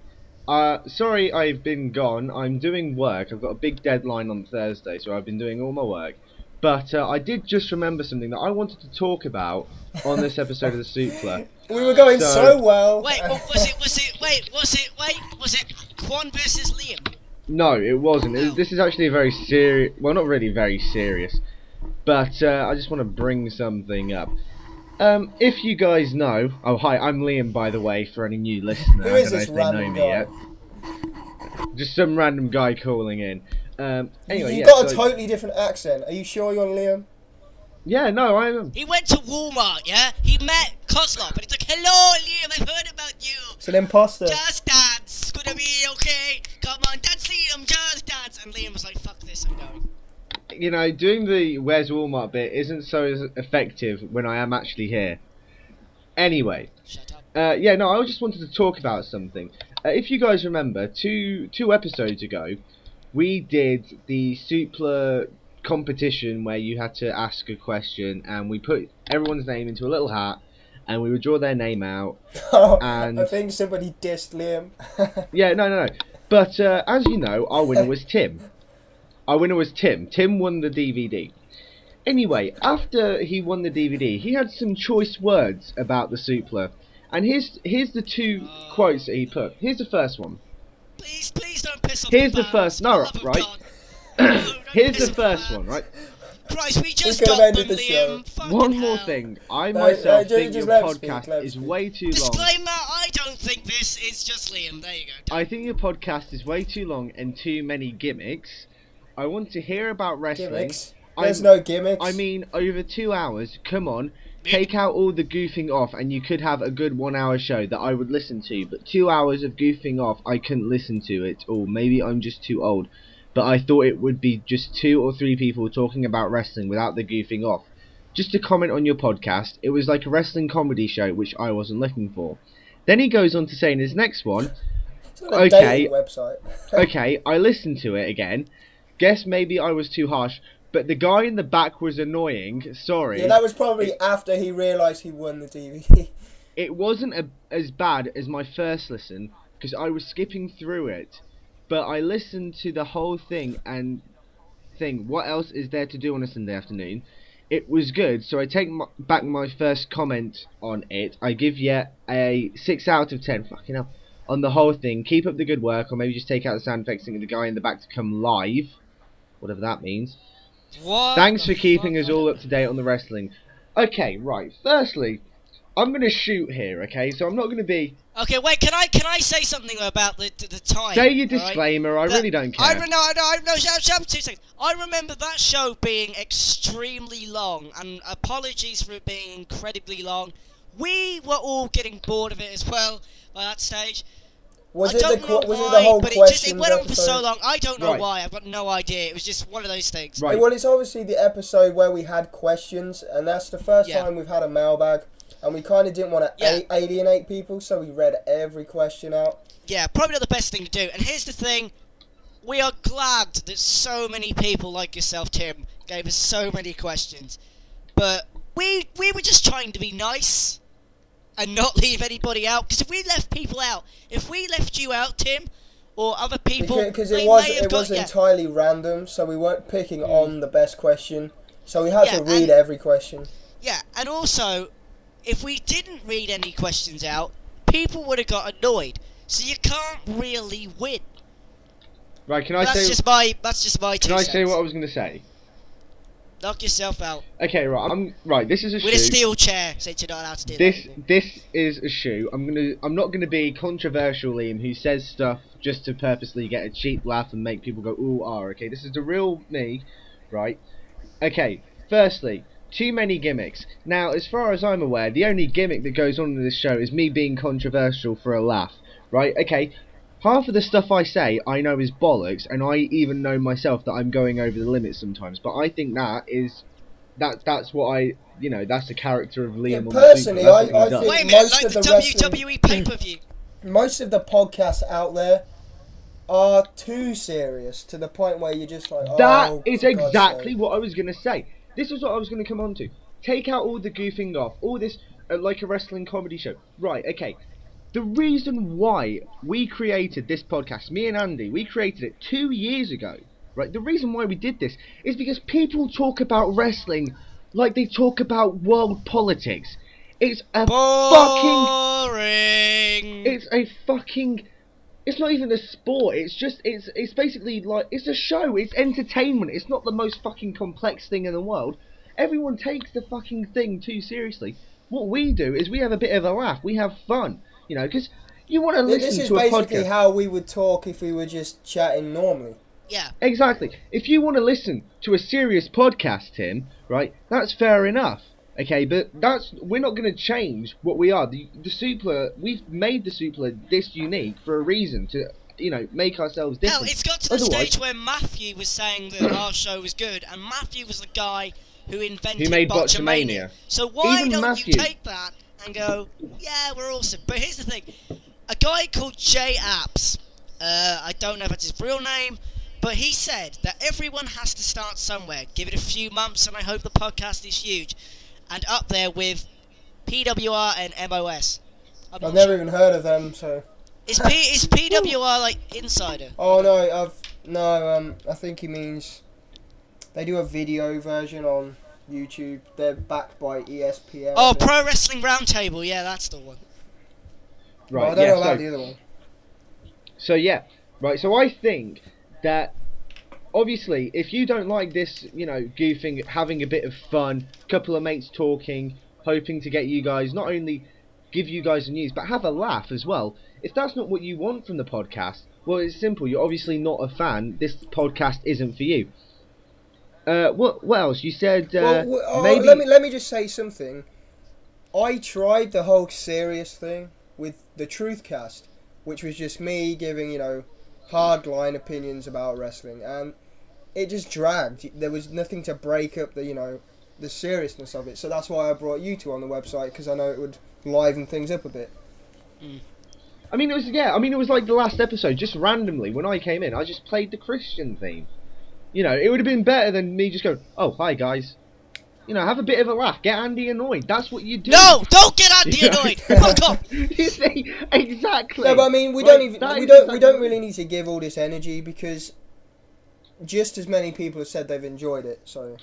Sorry I've been gone. I'm doing work. I've got a big deadline on Thursday, so I've been doing all my work. But I did just remember something that I wanted to talk about on this episode of the Suplah. We were going so well. Wait, what was it? Was it Quan versus Liam? No, it wasn't. Oh. This is actually a very serious... Well, not really very serious. But I just want to bring something up. If you guys know... Oh, hi, I'm Liam, by the way, for any new listener. Who is this random guy? Just some random guy calling in. Anyway, You've got a totally different accent. Are you sure you're Liam? Yeah, no, I am. He went to Walmart, yeah? He met Kozlov, and he's like, hello, Liam, I've heard about you. It's an imposter. Just dance. Gonna be okay. Come on, dance, Liam, just dance. And Liam was like, fuck this, I'm going. You know, doing the Where's Walmart bit isn't so effective when I am actually here. Anyway. Shut up. Yeah, no, I just wanted to talk about something. If you guys remember, two episodes ago, we did the Suplah competition where you had to ask a question and we put everyone's name into a little hat and we would draw their name out. And I think somebody dissed Liam. Yeah, no. But as you know, our winner was Tim. Tim won the DVD. Anyway, after he won the DVD, he had some choice words about the Suplah. And here's the two quotes that he put. Here's the first one. Please don't piss off Here's the the first, no, fans, for the love right? of God. No, don't Here's piss the off first fans. one, right? Christ, we just could have got them, ended the show. Liam. Fucking One more hell. thing. I No, myself just think your let him speak, podcast let him is speak. way too long. Disclaimer, I don't think this is just Liam. There you go. I think your podcast is way too long and too many gimmicks. I want to hear about wrestling. Gimmicks. There's no gimmicks. I mean, over 2 hours. Come on. Take out all the goofing off and you could have a good 1 hour show that I would listen to. But 2 hours of goofing off, I couldn't listen to it. Or maybe I'm just too old. But I thought it would be just 2 or 3 people talking about wrestling without the goofing off. Just to comment on your podcast, it was like a wrestling comedy show, which I wasn't looking for. Then he goes on to say in his next one, It's not a dating website. okay, I listened to it again. Guess maybe I was too harsh, but the guy in the back was annoying. Sorry. Yeah, that was probably after he realised he won the DVD. It wasn't as bad as my first listen, because I was skipping through it. But I listened to the whole thing, and thing. What else is there to do on a Sunday afternoon? It was good, so I take back my first comment on it. I give you a 6 out of 10. Fucking hell. On the whole thing, keep up the good work, or maybe just take out the sound effects and get the guy in the back to come live. Whatever that means. What? Thanks for keeping us all up to date on the wrestling. Okay, right. Firstly, I'm going to shoot here, okay? So I'm not going to be... Okay, wait, can I say something about the time? Say your disclaimer, I really don't care. No, shut up 2 seconds. I remember that show being extremely long, and apologies for it being incredibly long. We were all getting bored of it as well by that stage. Was I it don't know the why, whole but questions it went on for episode? so long. I don't know Right. why. I've got no idea. It was just one of those things. Right. Well, it's obviously the episode where we had questions, and that's the first Yeah. time we've had a mailbag, and we kind of didn't want to Yeah. alienate people, so we read every question out. Yeah, probably not the best thing to do. And here's the thing. We are glad that so many people like yourself, Tim, gave us so many questions. But we were just trying to be nice and not leave anybody out. Because if we left people out, if we left you out, Tim, or other people... Because they it was may have got- yeah. entirely random, so we weren't picking on the best question, so we had Yeah, to read and- every question. Yeah, and also, if we didn't read any questions out, people would have got annoyed. So you can't really win. Right, can I That's say... just my 2 Can I cents. say what I was going to say? Knock yourself out. Okay, right, this is a With a shoot. steel chair, since you're not allowed to do This that. this is a shoe. I'm not gonna be controversial, Liam, who says stuff just to purposely get a cheap laugh and make people go ooh ah. Okay, this is the real me, right? Okay, firstly, too many gimmicks. Now, as far as I'm aware, the only gimmick that goes on in this show is me being controversial for a laugh, right? Okay, half of the stuff I say I know is bollocks, and I even know myself that I'm going over the limit sometimes. But I think that's what I, that's the character of Liam. Yeah, on the personally, Suplah. That's what I he does. think Wait a minute, most like of the the wrestling- WWE pay-per-view. Most of the podcasts out there are too serious to the point where you're just like, That oh, is for God's exactly sake. what I was going to say. This is what I was going to come on to. Take out all the goofing off, all this like a wrestling comedy show. Right, okay. The reason why we created this podcast, me and Andy, we created it 2 years ago. Right, the reason why we did this is because people talk about wrestling like they talk about world politics. It's a Boring. It's not even a sport. It's basically like it's a show. It's entertainment. It's not the most fucking complex thing in the world. Everyone takes the fucking thing too seriously. What we do is we have a bit of a laugh. We have fun, because you want to This listen is to a basically podcast. how we would talk if we were just chatting normally. Yeah. Exactly. If you want to listen to a serious podcast, Tim, right? That's fair enough. Okay, but we're not going to change what we are. The Suplah, we've made the Suplah this unique for a reason to, make ourselves different. Hell, it's got to the Otherwise- stage where Matthew was saying that our show was good, and Matthew was the guy who invented Who made Botchamania. Botchamania. So why Even don't Matthew. you take that and go, yeah, we're awesome. But here's the thing. A guy called Jay Apps, I don't know if that's his real name, but he said that everyone has to start somewhere. Give it a few months, and I hope the podcast is huge. And up there with PWR and MOS. I'm I've not never sure. even heard of them, so. Is PWR like Insider? Oh no, I think he means they do a video version on YouTube. They're backed by ESPN. Oh, I think. Pro Wrestling Roundtable. Yeah, that's the one. But Right, I don't yeah, know about so- the other one. So yeah, right. So I think that obviously, if you don't like this, goofing, having a bit of fun, couple of mates talking, hoping to get you guys not only give you guys the news but have a laugh as well. If that's not what you want from the podcast, well, it's simple. You're obviously not a fan. This podcast isn't for you. What else? You said maybe. Let me just say something. I tried the whole serious thing with the Truthcast, which was just me giving, hardline opinions about wrestling, and it just dragged. There was nothing to break up the seriousness of it. So that's why I brought you two on the website, because I know it would liven things up a bit. I mean, it was like the last episode. Just randomly, when I came in, I just played the Christian theme. It would have been better than me just going, "Oh, hi guys." Have a bit of a laugh. Get Andy annoyed. That's what you do. No, don't get Andy annoyed. Fuck off. You see, exactly. No, but I mean, we Right, don't that we is don't exactly- really need to give all this energy, because just as many people have said they've enjoyed it, so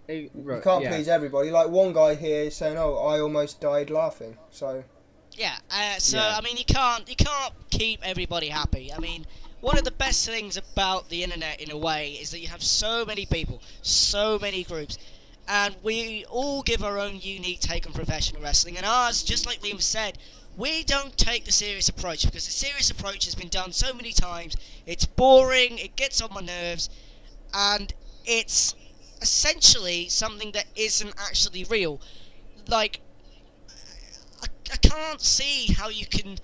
you Right, can't yeah. please everybody. Like one guy here is saying, "Oh, I almost died laughing." So Yeah, so Yeah. I mean, you can't keep everybody happy. I mean, one of the best things about the internet, in a way, is that you have so many people, so many groups, and we all give our own unique take on professional wrestling. And ours, just like Liam said, we don't take the serious approach because the serious approach has been done so many times. It's boring, it gets on my nerves, and it's essentially something that isn't actually real. Like, I can't see how you can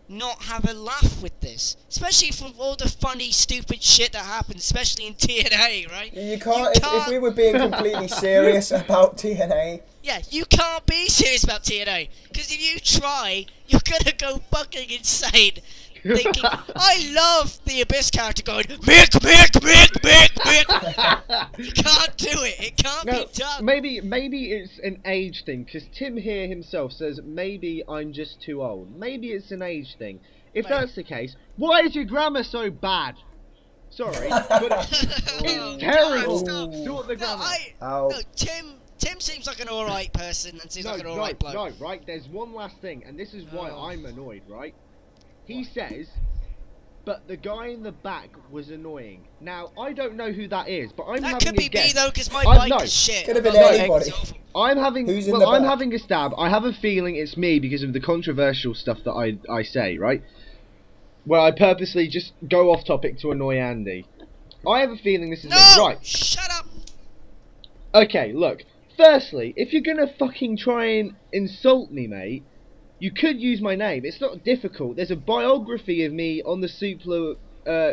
not have a laugh with this, especially from all the funny, stupid shit that happens, especially in TNA, right? you can't. If we were being completely serious about TNA, Yeah, you can't be serious about TNA, because if you try, you're gonna go fucking insane. Thinking, I love the Abyss character going, Mick. You can't do it. It can't No, be done. maybe it's an age thing, because Tim here himself says maybe I'm just too old. Maybe it's an age thing. If Maybe. that's the case, why is your grammar so bad? Sorry, but Oh, it's terrible. stop. Sort the grammar. Ow. No, Tim seems like an alright person and seems like an alright bloke. No, right, there's one last thing, and this is why Oh. I'm annoyed, right? He says, but the guy in the back was annoying. Now, I don't know who that is, but I'm That having could be a guess. me though, because my I- bike no. is shit. Could have been My bike anybody. is awful. I'm having Who's in well, the I'm back? having a stab. I have a feeling it's me because of the controversial stuff that I say, right? Where I purposely just go off topic to annoy Andy. I have a feeling this is No! me. Right. Shut up! Okay, look. Firstly, if you're gonna fucking try and insult me, mate, you could use my name. It's not difficult. There's a biography of me on the Suplah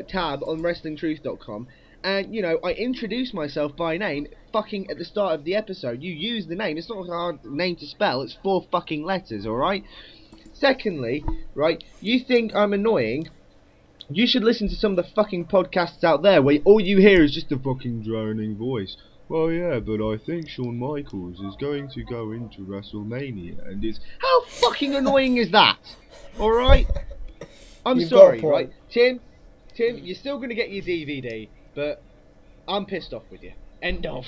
tab on WrestlingTruth.com, and, you know, I introduce myself by name fucking at the start of the episode. You use the name. It's not a hard name to spell. It's 4 fucking letters, alright? Secondly, right, you think I'm annoying, you should listen to some of the fucking podcasts out there where all you hear is just a fucking droning voice. Well, yeah, but I think Shawn Michaels is going to go into WrestleMania, and it's... How fucking annoying is that? Alright? I'm You've got a sorry, point. right? Tim, you're still going to get your DVD, but I'm pissed off with you. End of.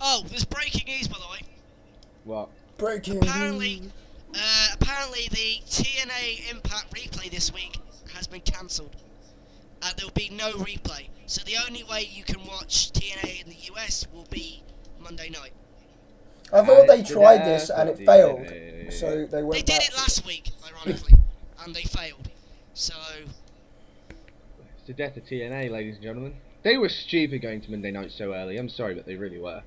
Oh, there's breaking news, by the way. What? breaking. Apparently the TNA Impact replay this week has been cancelled. There will be no replay. So the only way you can watch TNA in the US will be Monday night. I thought they tried this and it failed, so they went They did back. it last week, ironically, and they failed. So, It's the death of TNA, ladies and gentlemen. They were stupid going to Monday night so early. I'm sorry, but they really were.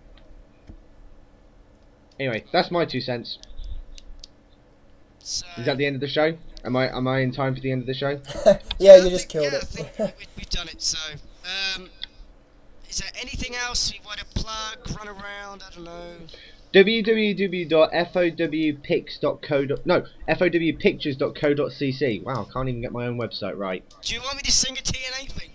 Anyway, that's my 2 cents. so Is that the end of the show? Am I in time for the end of the show? Yeah, you just killed I it. think we've done it. So, is there anything else you want to plug, run around? I don't know. www.fowpictures.co.cc. Wow, I can't even get my own website right. Do you want me to sing a TNA thing?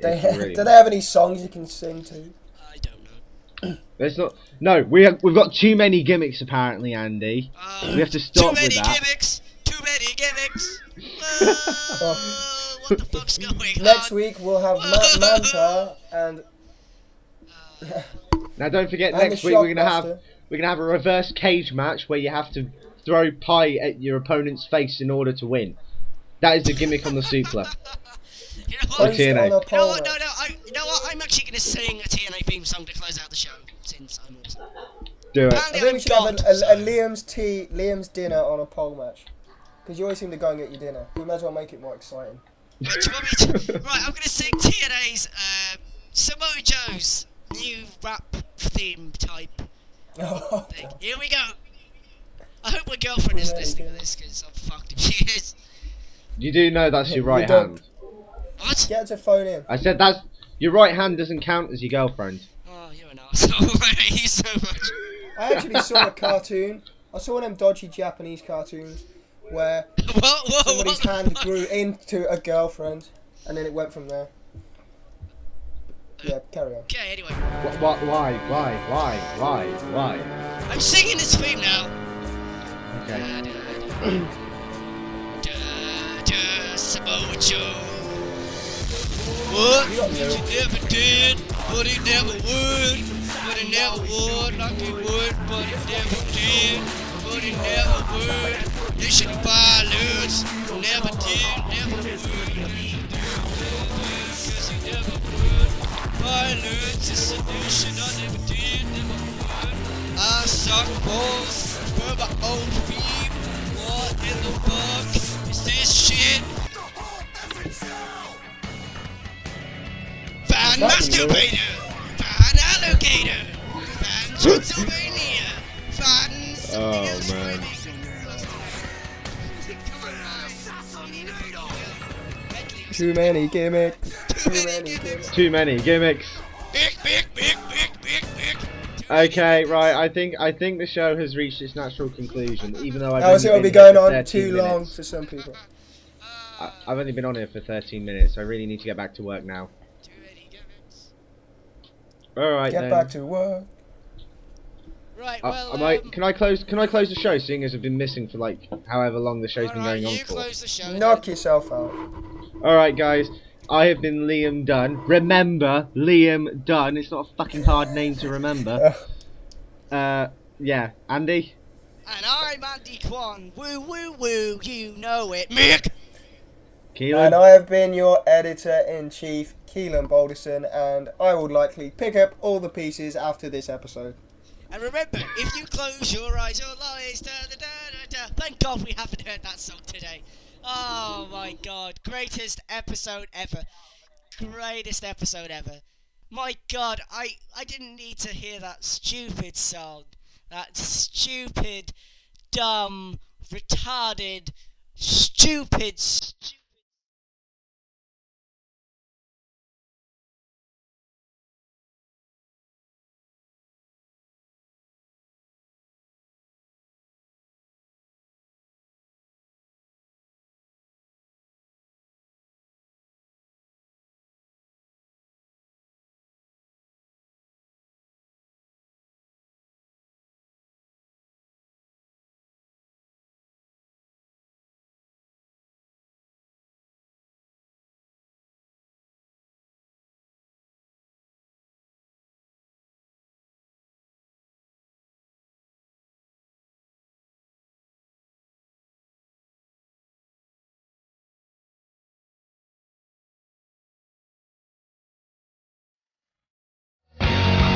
They, If you really do they want. have any songs you can sing to? I don't know. There's not. No, we've got too many gimmicks apparently, Andy. We have to stop too many with that. gimmicks. Too many gimmicks. What the fuck's going on? Next week we'll have Manta and Now don't forget, And next the week we're gonna Shockmaster. have a reverse cage match where you have to throw pie at your opponent's face in order to win. That is the gimmick on the Suplah. You know Oh, what? based TNA. on a You know pole what? match. You know what? I'm actually going to sing a TNA theme song to close out the show. Since I'm awesome. Do it. I Apparently think we I'm should have God, a so- Liam's dinner on a pole match. Because you always seem to go and get your dinner. We might as well make it more exciting. Right, do you want me to? Right, I'm going to sing TNA's Samoa Joe's new rap theme type Oh, thing. Here we go. I hope my girlfriend is listening to this because I'm fucked if she is. You do know that's your You right don't. hand. What? Get her to phone in. I said that's your right hand doesn't count as your girlfriend. Oh, you're an arsehole. I hate you so much. I actually saw a cartoon. I saw one of them dodgy Japanese cartoons where What somebody's the hand fuck? grew into a girlfriend, and then it went from there. Yeah, carry on. Okay, anyway. Why? I'm singing this theme now. Okay. Samoa Joe. What? That you never did, but he never would. But he never would, like he would, but he never did, but he never would. You should violence, never did, never would. Cause he never would. Violence is a solution, I never did, never would. I suck balls for my own feet. What in the fuck is this shit? Fan masturbator! Fan alligator! Fan Transylvania! Fan man. Too many gimmicks. Too many gimmicks. Big. Okay, right. I think the show has reached its natural conclusion. Even though It'll be going on too long for some people. I've only been on here for 13 minutes. So I really need to get back to work now. All right, Get back to work. Right, well, can I close the show, seeing as I've been missing for like however long the show's been going on you for? close the show. Knock yourself out. All right, guys. I have been Liam Dunn. Remember, Liam Dunn. It's not a fucking hard name to remember. Yeah, Andy. And I'm Andy Kwan. Woo woo woo, you know it. Mick. Keelan. And I have been your editor-in-chief, Keelan Balderson, and I will likely pick up all the pieces after this episode. And remember, if you close your eyes, your lies, thank God we haven't heard that song today. Oh my God, greatest episode ever. Greatest episode ever. My God, I didn't need to hear that stupid song. That stupid, dumb, retarded, stupid.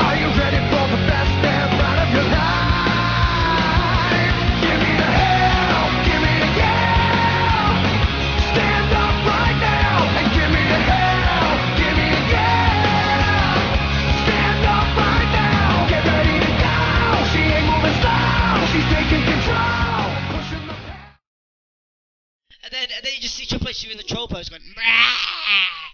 Are you ready for the best damn ride of your life? Give me a hell, give me a yeah. Stand up right now and give me a hell, give me a yeah. Stand up right now, get ready to go. She ain't moving slow, she's taking control. Pushing the And then you just see Triple H doing the troll pose going, "Mah!"